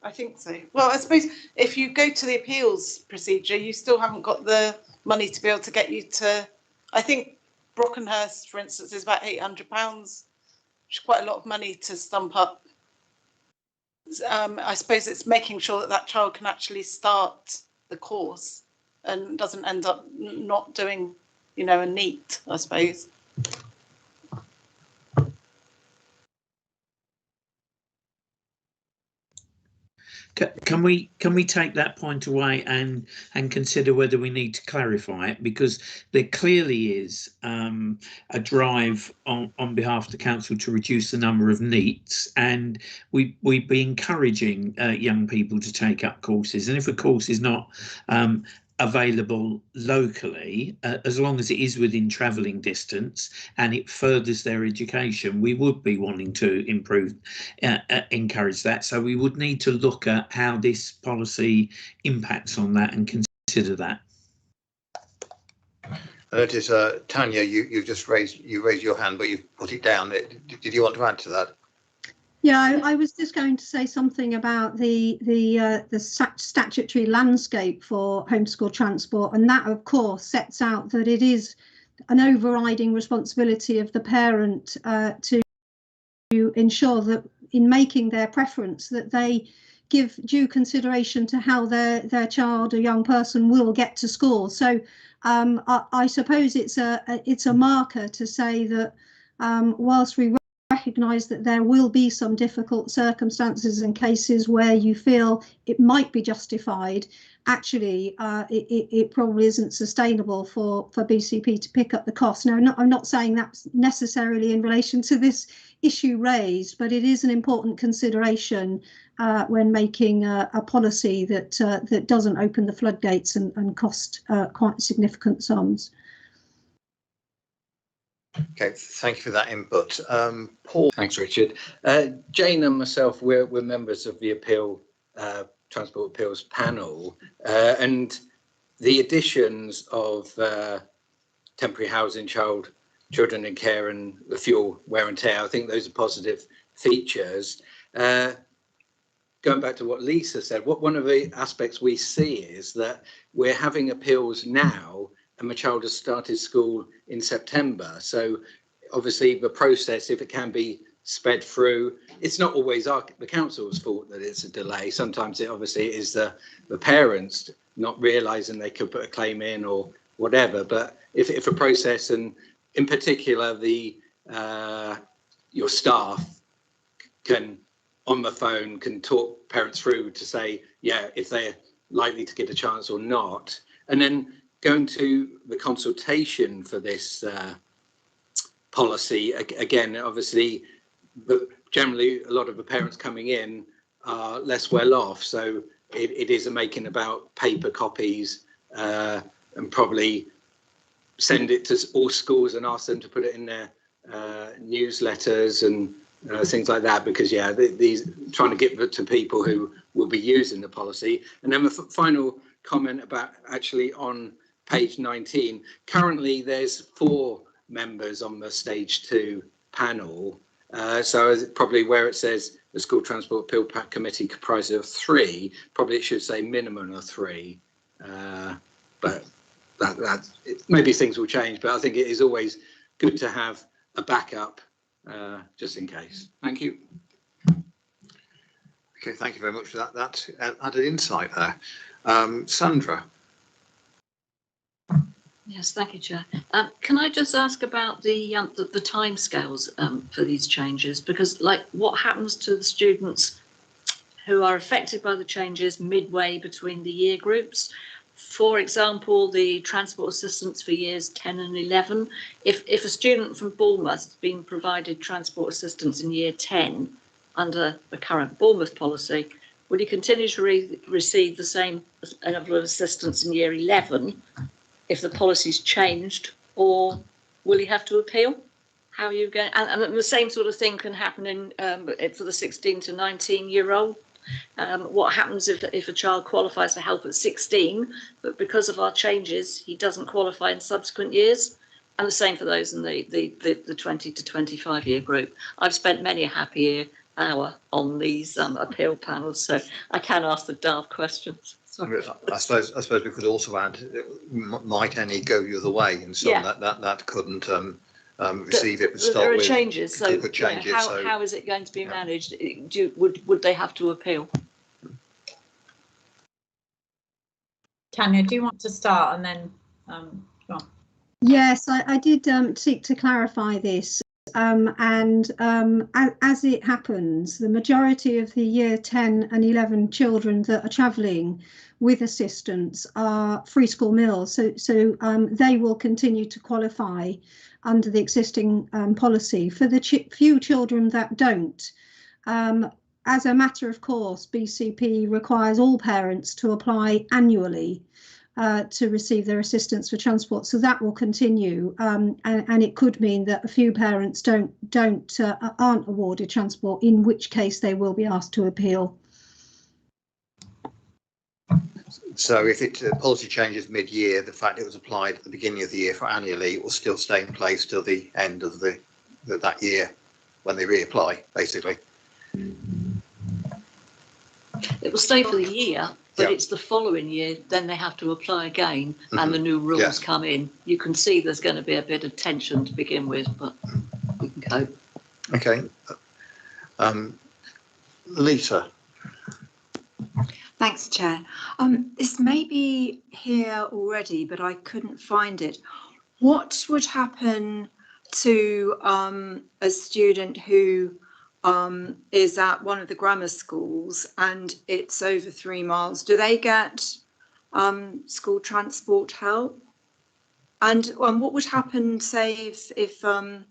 I think so. Well, I suppose if you go to the appeals procedure, you still haven't got the money to be able to get you to. I think Brockenhurst, for instance, is about £800, which is quite a lot of money to stump up. I suppose it's making sure that that child can actually start the course and doesn't end up not doing, you know, a NEET, I suppose. Can we take that point away and consider whether we need to clarify it, because there clearly is a drive on behalf of the council to reduce the number of NEETs, and we'd be encouraging young people to take up courses, and if a course is not available locally, as long as it is within travelling distance and it furthers their education, we would be wanting to encourage that. So we would need to look at how this policy impacts on that and consider that. I notice, Tanya, you just raised your hand, but you've put it down. Did you want to add to that? Yeah, I was just going to say something about the statutory landscape for homeschool transport, and that of course sets out that it is an overriding responsibility of the parent to ensure that in making their preference that they give due consideration to how their child or young person will get to school. So I suppose it's a marker to say that whilst we recognise that there will be some difficult circumstances and cases where you feel it might be justified, actually it probably isn't sustainable for BCP to pick up the cost. Now, I'm not saying that's necessarily in relation to this issue raised, but it is an important consideration when making a policy that doesn't open the floodgates and cost quite significant sums. Okay, thank you for that input. Paul. Thanks, Richard. Jane and myself, we're members of the Transport Appeals panel, and the additions of temporary housing, children in care, and the fuel wear and tear, I think those are positive features. Going back to what Lisa said, one of the aspects we see is that we're having appeals now, and my child has started school in September. So obviously the process, if it can be sped through, it's not always the council's fault that it's a delay. Sometimes it obviously is the parents not realising they could put a claim in or whatever. But if a process, and in particular your staff can on the phone can talk parents through to say, yeah, if they're likely to get a chance or not, and then going to the consultation for this policy, again, obviously, generally a lot of the parents coming in are less well off, so it is a making about paper copies, and probably send it to all schools and ask them to put it in their newsletters and things like that, because yeah, these trying to get it to people who will be using the policy. And then the final comment about actually on page 19, currently there's 4 members on the stage 2 panel, so probably where it says the School Transport Appeal Committee comprises of 3, probably it should say minimum of 3, but that maybe things will change, but I think it is always good to have a backup just in case. Thank you. Okay, thank you very much for that. That's added insight there. Sandra. Yes, thank you, Chair. Can I just ask about the timescales for these changes? Because, like, what happens to the students who are affected by the changes midway between the year groups? For example, the transport assistance for years 10 and 11. If a student from Bournemouth has been provided transport assistance in year 10 under the current Bournemouth policy, will he continue to receive the same level of assistance in year 11 if the policy's changed, or will he have to appeal? How are you going? And the same sort of thing can happen in for the 16 to 19-year-old. What happens if a child qualifies for help at 16, but because of our changes, he doesn't qualify in subsequent years? And the same for those in the 20 to 25-year group. I've spent many a happy year power on these appeal panels, so I can ask the daft questions. Sorry. I suppose we could also add, might any go the other way, and some that couldn't receive it. Would start there are with changes, so could change it. So how is it going to be managed? Would they have to appeal? Tanya, do you want to start and then go on? Yes, I did seek to clarify this. As it happens, the majority of the year 10 and 11 children that are travelling with assistance are free school meals, so they will continue to qualify under the existing policy. For the few children that don't, as a matter of course, BCP requires all parents to apply annually to receive their assistance for transport, so that will continue, and it could mean that a few parents aren't awarded transport, in which case they will be asked to appeal. So if policy changes mid-year, the fact it was applied at the beginning of the year for annually, it will still stay in place till the end of that year when they reapply, basically. It will stay for the year, but it's the following year, then they have to apply again, and the new rules come in. You can see there's going to be a bit of tension to begin with, but we can cope. Okay. Lisa. Thanks, Chair. This may be here already, but I couldn't find it. What would happen to a student who is at one of the grammar schools and it's over 3 miles? Do they get school transport help? And what would happen, say, if a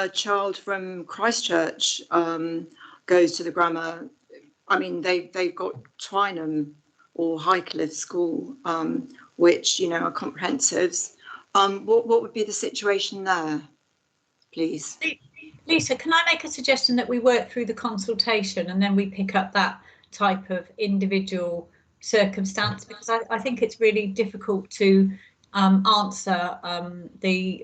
child from Christchurch goes to the grammar? I mean, they've got Twynham or Highcliffe School, which, you know, are comprehensives. What would be the situation there, please? Lisa, can I make a suggestion that we work through the consultation and then we pick up that type of individual circumstance? Because I think it's really difficult to answer I know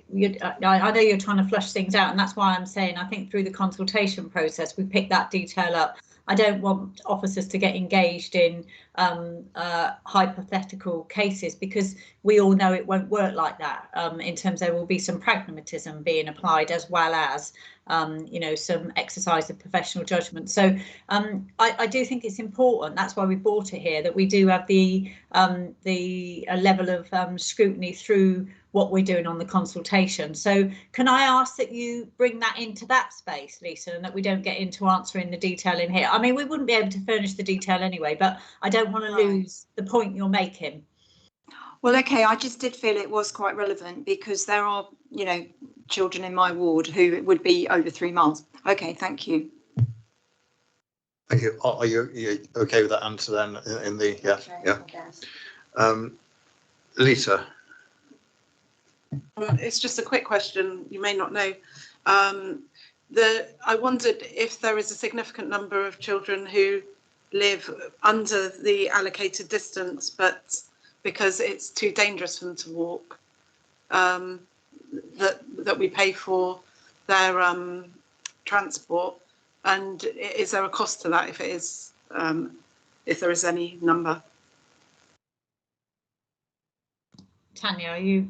you're trying to flush things out, and that's why I'm saying I think through the consultation process we pick that detail up. I don't want officers to get engaged in hypothetical cases, because we all know it won't work like that. In terms, there will be some pragmatism being applied, as well as you know, some exercise of professional judgment. So I do think it's important. That's why we brought it here, that we do have the level of scrutiny through what we're doing on the consultation. So can I ask that you bring that into that space, Lisa, and that we don't get into answering the detail in here? I mean, we wouldn't be able to furnish the detail anyway, but I don't want to lose the point you're making. Well, OK, I just did feel it was quite relevant, because there are, you know, children in my ward who would be over 3 miles. OK, thank you. Thank you. Are you OK with that answer then? In the Lisa. It's just a quick question. You may not know. I wondered if there is a significant number of children who live under the allocated distance, but because it's too dangerous for them to walk, that we pay for their transport. And is there a cost to that if it is, if there is any number? Tanya, are you?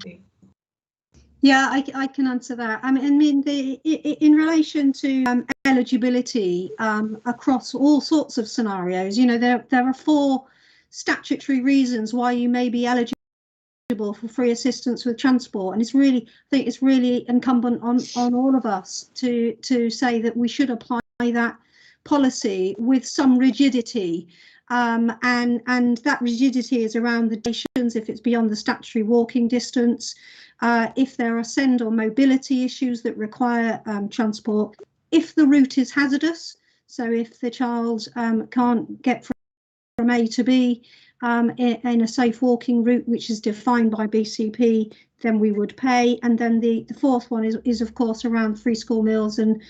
Yeah, I can answer that. I mean, in relation to eligibility across all sorts of scenarios, you know, there are 4 statutory reasons why you may be eligible for free assistance with transport, and it's really, I think it's really incumbent on all of us to say that we should apply that policy with some rigidity. And that rigidity is around the durations, if it's beyond the statutory walking distance, if there are send or mobility issues that require transport, if the route is hazardous, so if the child can't get from A to B in a safe walking route which is defined by BCP, then we would pay. And then the 4th one is of course around free school meals and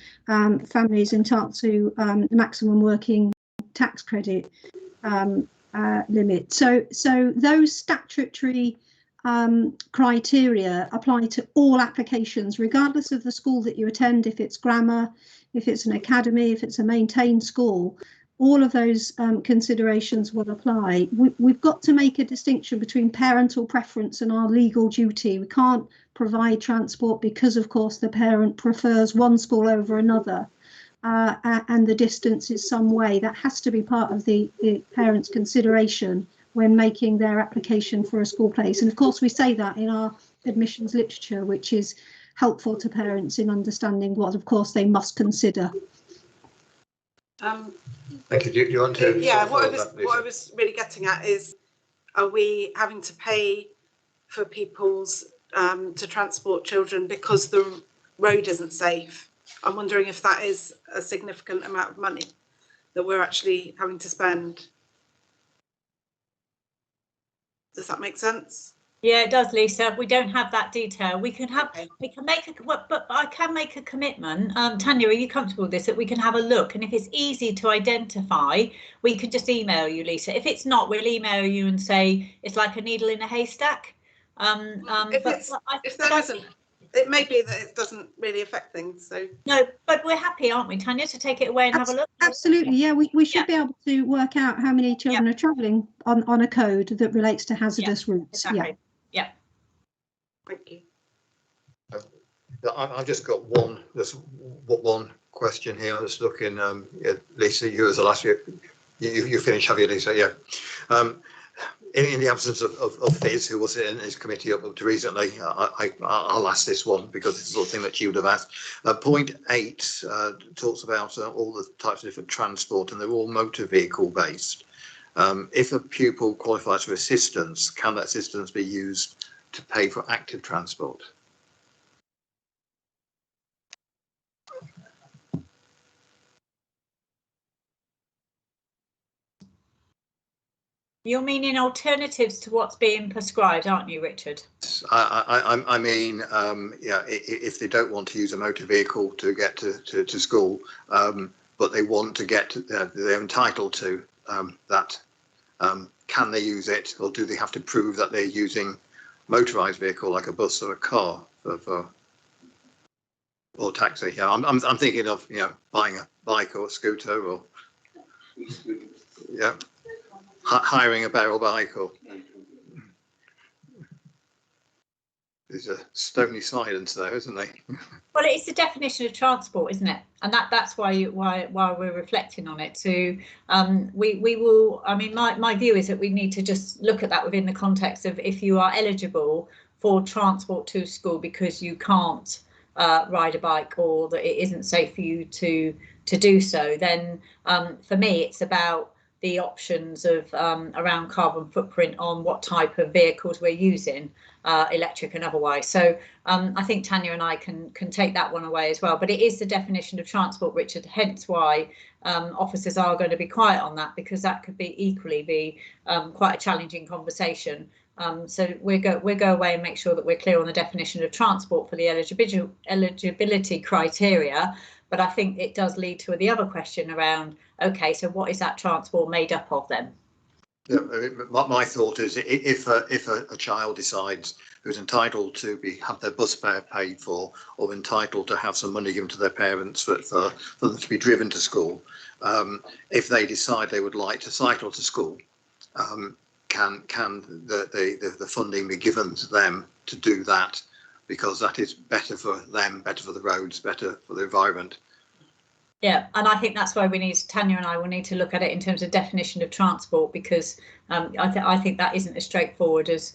families entitled to the maximum working tax credit limit. So those statutory criteria apply to all applications, regardless of the school that you attend, if it's grammar, if it's an academy, if it's a maintained school, all of those considerations will apply. We've got to make a distinction between parental preference and our legal duty. We can't provide transport because, of course, the parent prefers one school over another, and the distance is some way. That has to be part of the parent's consideration when making their application for a school place. And of course, we say that in our admissions literature, which is helpful to parents in understanding what, of course, they must consider. Thank you. Do you want to? Yeah, what I was really getting at is, are we having to pay for people's to transport children because the road isn't safe? I'm wondering if that is a significant amount of money that we're actually having to spend. Does that make sense? Yeah, it does, Lisa. We don't have that detail. We can have, we can make a, but I can make a commitment. Tanya, are you comfortable with this? That we can have a look, and if it's easy to identify, we could just email you, Lisa. If it's not, we'll email you and say it's like a needle in a haystack. If there isn't, it may be that it doesn't really affect things. So no, but we're happy, aren't we, Tanya, to take it away and have a look? Absolutely, yeah. We should be able to work out how many children are travelling on a code that relates to hazardous routes. Exactly. Yeah. Thank you. I've just got one question here. I was looking, Lisa, you as the last year, you finished, have you, Lisa? Yeah. In the absence of Fizz, who was in his committee up to recently, I'll ask this one because it's the sort of thing that you would have asked. Point 8 talks about all the types of different transport, and they're all motor vehicle based. If a pupil qualifies for assistance, can that assistance be used to pay for active transport? You're meaning alternatives to what's being prescribed, aren't you, Richard? I mean, yeah, if they don't want to use a motor vehicle to get to school, but they want to get, they're entitled to that, can they use it, or do they have to prove that they're using motorised vehicle like a bus or a car or taxi? Yeah, I'm thinking of, you know, buying a bike or a scooter, or yeah, hiring a barrel bike, or there's a stony silence there, isn't there? Well, it's the definition of transport, isn't it? And that's why we're reflecting on it. So we will. I mean, my view is that we need to just look at that within the context of if you are eligible for transport to school because you can't ride a bike, or that it isn't safe for you to do so. Then for me, it's about the options of around carbon footprint on what type of vehicles we're using, electric and otherwise. So I think Tanya and I can take that one away as well. But it is the definition of transport, Richard, hence why officers are going to be quiet on that, because that could be equally quite a challenging conversation. So we'll go away and make sure that we're clear on the definition of transport for the eligibility criteria. But I think it does lead to the other question around, OK, so what is that transport made up of then? Yeah, my thought is if a child decides who's entitled to have their bus fare paid for, or entitled to have some money given to their parents for them to be driven to school, if they decide they would like to cycle to school, can the funding be given to them to do that, because that is better for them, better for the roads, better for the environment. Yeah, and I think that's why Tanya and I will need to look at it in terms of definition of transport, because I think that isn't as straightforward as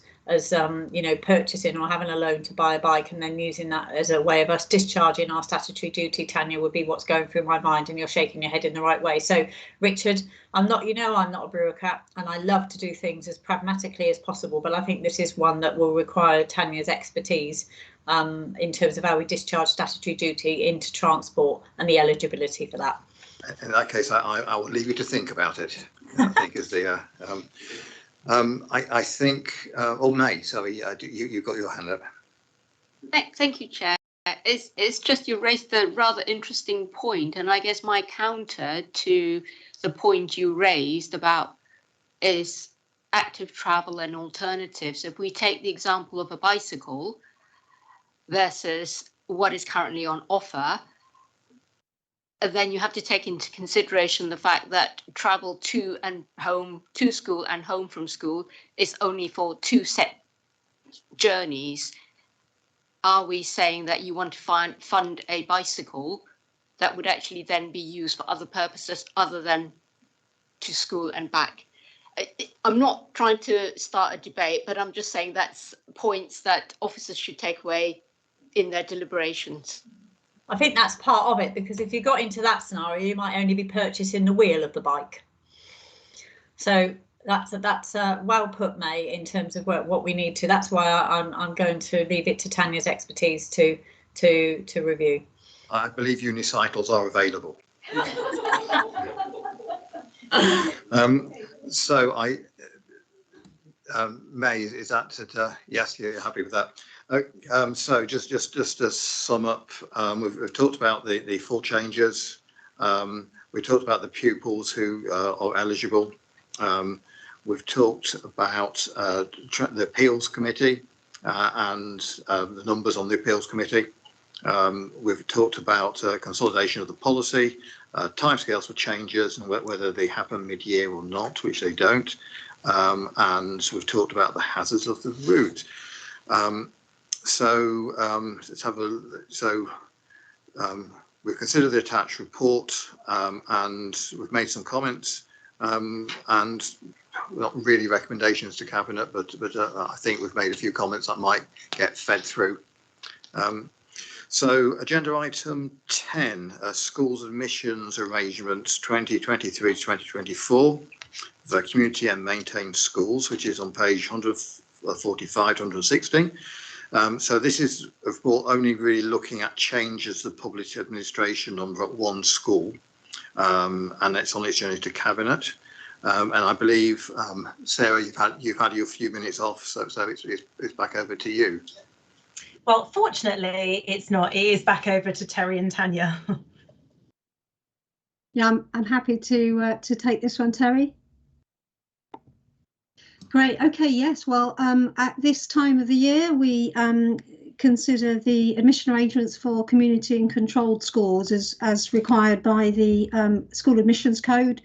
you know, purchasing or having a loan to buy a bike and then using that as a way of us discharging our statutory duty. Tanya, would be what's going through my mind, and you're shaking your head in the right way. So Richard, I'm not a bureaucrat, and I love to do things as pragmatically as possible, but I think this is one that will require Tanya's expertise in terms of how we discharge statutory duty into transport and the eligibility for that. In that case, I will leave you to think about it. I think is the I think, oh, May, sorry, you got your hand up. Thank you, Chair. It's just you raised a rather interesting point, and I guess my counter to the point you raised about is active travel and alternatives. If we take the example of a bicycle versus what is currently on offer, then you have to take into consideration the fact that travel to and home, to school and home from school is only for 2 set journeys. Are we saying that you want to fund a bicycle that would actually then be used for other purposes other than to school and back? I'm not trying to start a debate, but I'm just saying that's points that officers should take away in their deliberations. I think that's part of it, because if you got into that scenario, you might only be purchasing the wheel of the bike. So that's well put, May, in terms of what we need to. That's why I'm going to leave it to Tanya's expertise to review. I believe unicycles are available. So May, is that yes, you're happy with that? So just to sum up, we've talked about the 4 changes. We talked about the pupils who are eligible. We've talked about the appeals committee and the numbers on the appeals committee. We've talked about consolidation of the policy, timescales for changes and whether they happen mid-year or not, which they don't. And we've talked about the hazards of the route. Let's have a we've considered the attached report and we've made some comments and not really recommendations to Cabinet, but I think we've made a few comments that might get fed through. So agenda item 10, schools admissions arrangements 2023 to 2024, the community and maintained schools, which is on page 145 to 116. So this is of course only really looking at changes to the public administration number at 1 school, and it's on its journey to Cabinet. And I believe Sarah, you've had your few minutes off, so it's back over to you. Well, fortunately, it's not. It is back over to Terry and Tanya. Yeah, I'm happy to take this one, Terry. Great. OK, yes. Well, at this time of the year, we consider the admission arrangements for community and controlled schools as required by the School Admissions Code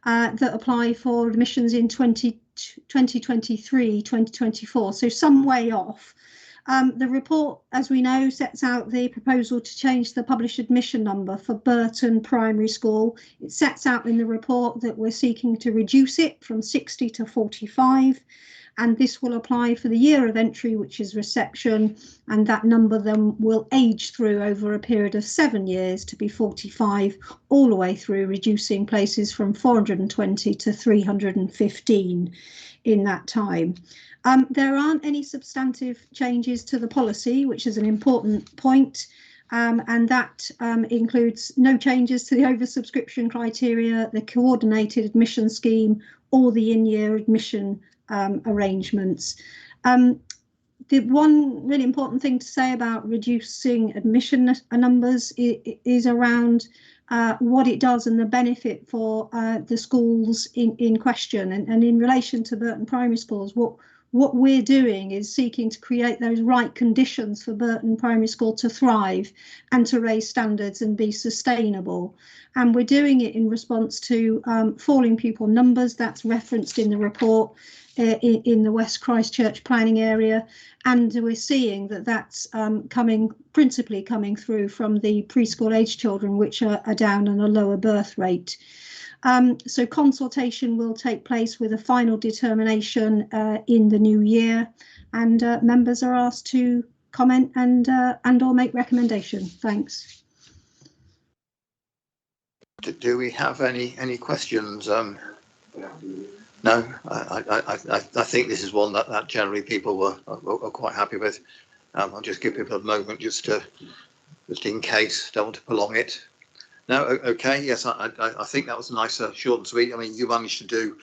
that apply for admissions in 2023-2024. So some way off. The report, as we know, sets out the proposal to change the published admission number for Burton Primary School. It sets out in the report that we're seeking to reduce it from 60 to 45, and this will apply for the year of entry, which is reception, and that number then will age through over a period of 7 years to be 45, all the way through, reducing places from 420 to 315 in that time. There aren't any substantive changes to the policy, which is an important point, and that includes no changes to the oversubscription criteria, the coordinated admission scheme, or the in-year admission arrangements. The one really important thing to say about reducing admission numbers is around what it does and the benefit for the schools in question. And in relation to Burton Primary Schools, what we're doing is seeking to create those right conditions for Burton Primary School to thrive and to raise standards and be sustainable. And we're doing it in response to falling pupil numbers that's referenced in the report in the West Christchurch planning area. And we're seeing that that's principally coming through from the preschool age children, which are down on a lower birth rate. So consultation will take place with a final determination in the new year, and members are asked to comment and or make recommendation. Thanks. Do we have any questions? No, I think this is one that generally people are quite happy with. I'll just give people a moment just in case, don't want to prolong it. No, okay, yes, I think that was nice, short and sweet. I mean, you managed to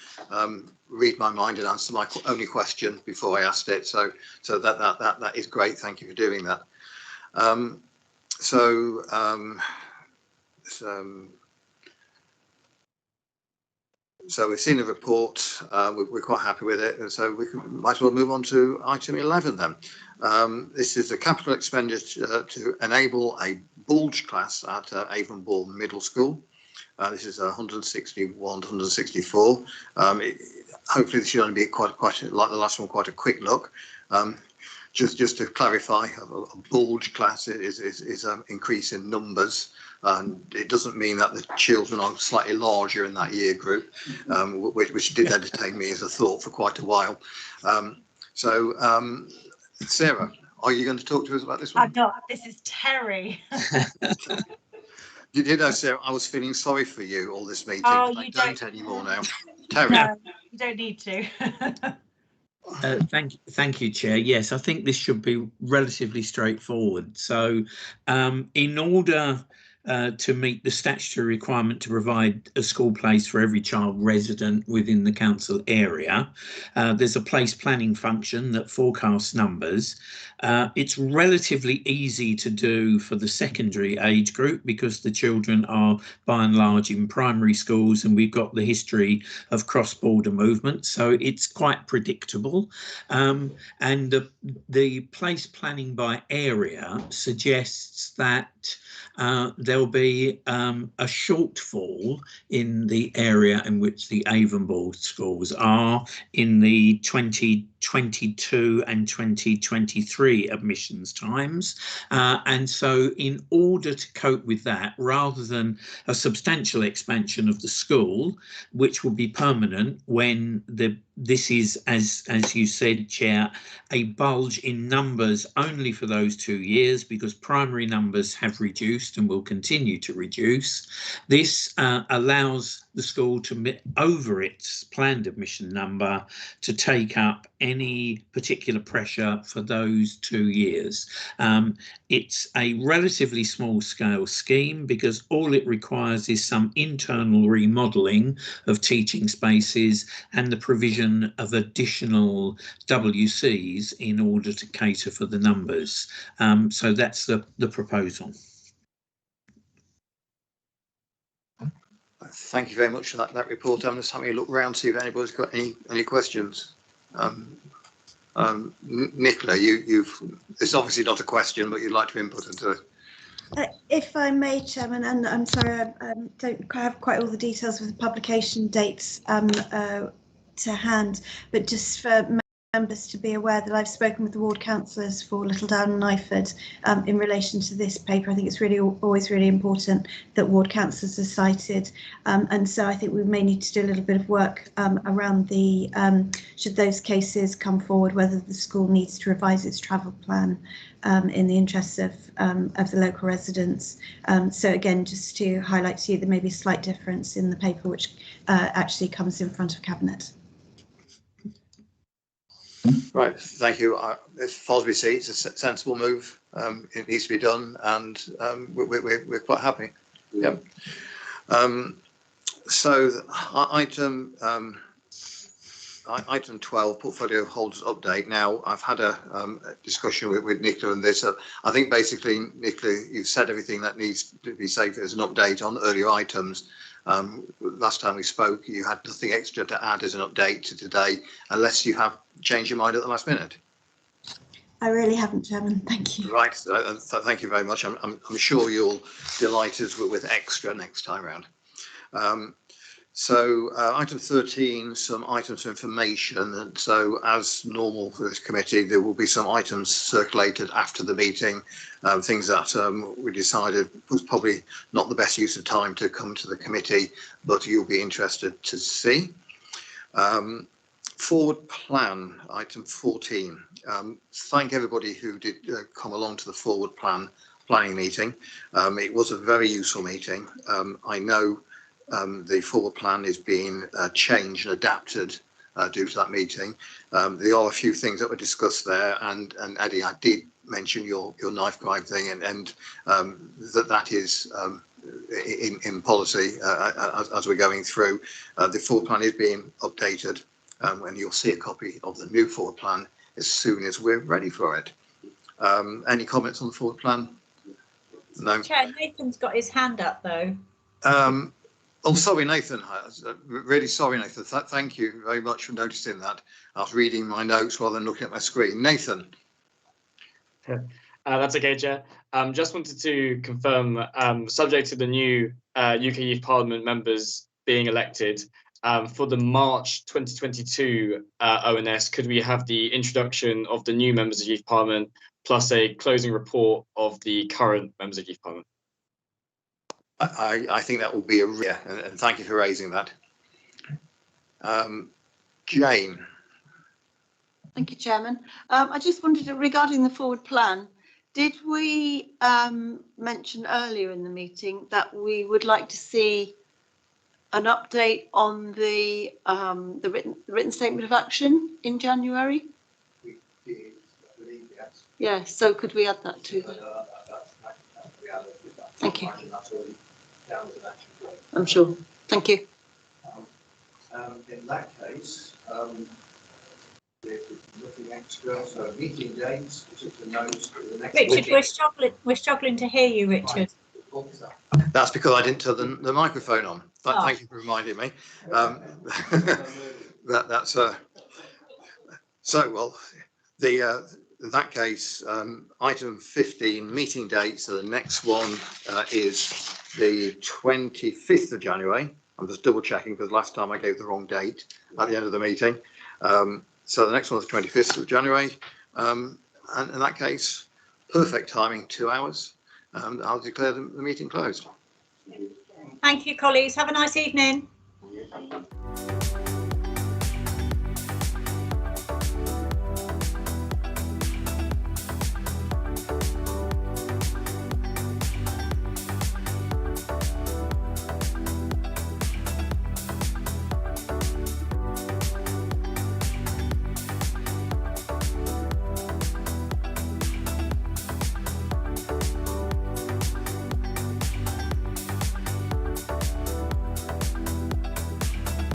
read my mind and answer my only question before I asked it, so that is great. Thank you for doing that. So we've seen the report, we're quite happy with it, and so might as well move on to item 11 then. This is a capital expenditure to enable a bulge class at Avonbourne Middle School. This is 161 to 164. Hopefully this should only be quite like the last one, quite a quick look. Just to clarify, a bulge class is an increase in numbers, and it doesn't mean that the children are slightly larger in that year group, which did entertain me as a thought for quite a while. Sarah, are you going to talk to us about this one? I'm not. This is Terry. You know, Sarah, I was feeling sorry for you all this meeting. Oh, but you I don't anymore now. Terry. No, you don't need to. Thank you, Chair. Yes, I think this should be relatively straightforward. So in order to meet the statutory requirement to provide a school place for every child resident within the council area, there's a place planning function that forecasts numbers. It's relatively easy to do for the secondary age group because the children are by and large in primary schools, and we've got the history of cross-border movement, so it's quite predictable. And the place planning by area suggests that there'll be a shortfall in the area in which the Avonbourne schools are in the 2022 and 2023 admissions times. And so in order to cope with that, rather than a substantial expansion of the school, which will be permanent when this is, as you said, Chair, a bulge in numbers only for those 2 years because primary numbers have reduced and will continue to reduce. This allows the school to, over its planned admission number, to take up any particular pressure for those 2 years. It's a relatively small scale scheme because all it requires is some internal remodelling of teaching spaces and the provision of additional WCs in order to cater for the numbers. So that's the proposal. Thank you very much for that report. I'm just having a look around to see if anybody's got any questions. Nicola, it's obviously not a question, but you'd like to input into it. If I may, Chairman, and I'm sorry, I don't have quite all the details with the publication dates to hand, but just for members to be aware that I've spoken with the ward councillors for Littledown and Iford in relation to this paper. I think it's always really important that ward councillors are cited, and so I think we may need to do a little bit of work around the should those cases come forward, whether the school needs to revise its travel plan in the interests of the local residents. So again, just to highlight to you, there may be a slight difference in the paper which actually comes in front of Cabinet. Right, thank you. As far as we see, it's a sensible move. It needs to be done, and we're quite happy. Yeah. So item 12, portfolio holders update. Now, I've had a discussion with Nicola on this. I think basically, Nicola, you've said everything that needs to be said as an update on earlier items. Last time we spoke, you had nothing extra to add as an update to today, unless you have changed your mind at the last minute. I really haven't, Chairman. Thank you. Right. Thank you very much. I'm sure you'll delight us with extra next time round. So item 13, some items of information. And so as normal for this committee, there will be some items circulated after the meeting, things that we decided was probably not the best use of time to come to the committee, but you'll be interested to see. Forward plan, item 14. Thank everybody who did come along to the forward planning meeting. It was a very useful meeting. I know the forward plan is being changed and adapted due to that meeting. There are a few things that were discussed there, and Eddie, I did mention your knife crime thing, and that is in policy as we're going through. The forward plan is being updated, and you'll see a copy of the new forward plan as soon as we're ready for it. Any comments on the forward plan? No. Chair, Nathan's got his hand up though. Oh, sorry, Nathan. Really sorry, Nathan. Thank you very much for noticing that. I was reading my notes rather than looking at my screen. Nathan. That's okay, Chair. Just wanted to confirm, subject to the new UK Youth Parliament members being elected, for the March 2022 ONS, could we have the introduction of the new members of Youth Parliament plus a closing report of the current members of Youth Parliament? I think that will be and thank you for raising that. Jane. Thank you, Chairman. I just wondered regarding the forward plan, did we mention earlier in the meeting that we would like to see an update on the written statement of action in January? We did, I believe, yes. Yeah, so could we add that to the... Thank you. I'm sure. Thank you. In that case, we're looking extra, so meeting dates, particular notes for the next Richard, meeting. we're struggling to hear you, Richard. That's because I didn't turn the microphone on. Thank you for reminding me. That's so well. In that case, item 15, meeting dates. So the next one is the 25th of January. I'm just double checking because last time I gave the wrong date at the end of the meeting. So the next one is the 25th of January. And in that case, perfect timing, 2 hours. I'll declare the meeting closed. Thank you, colleagues. Have a nice evening.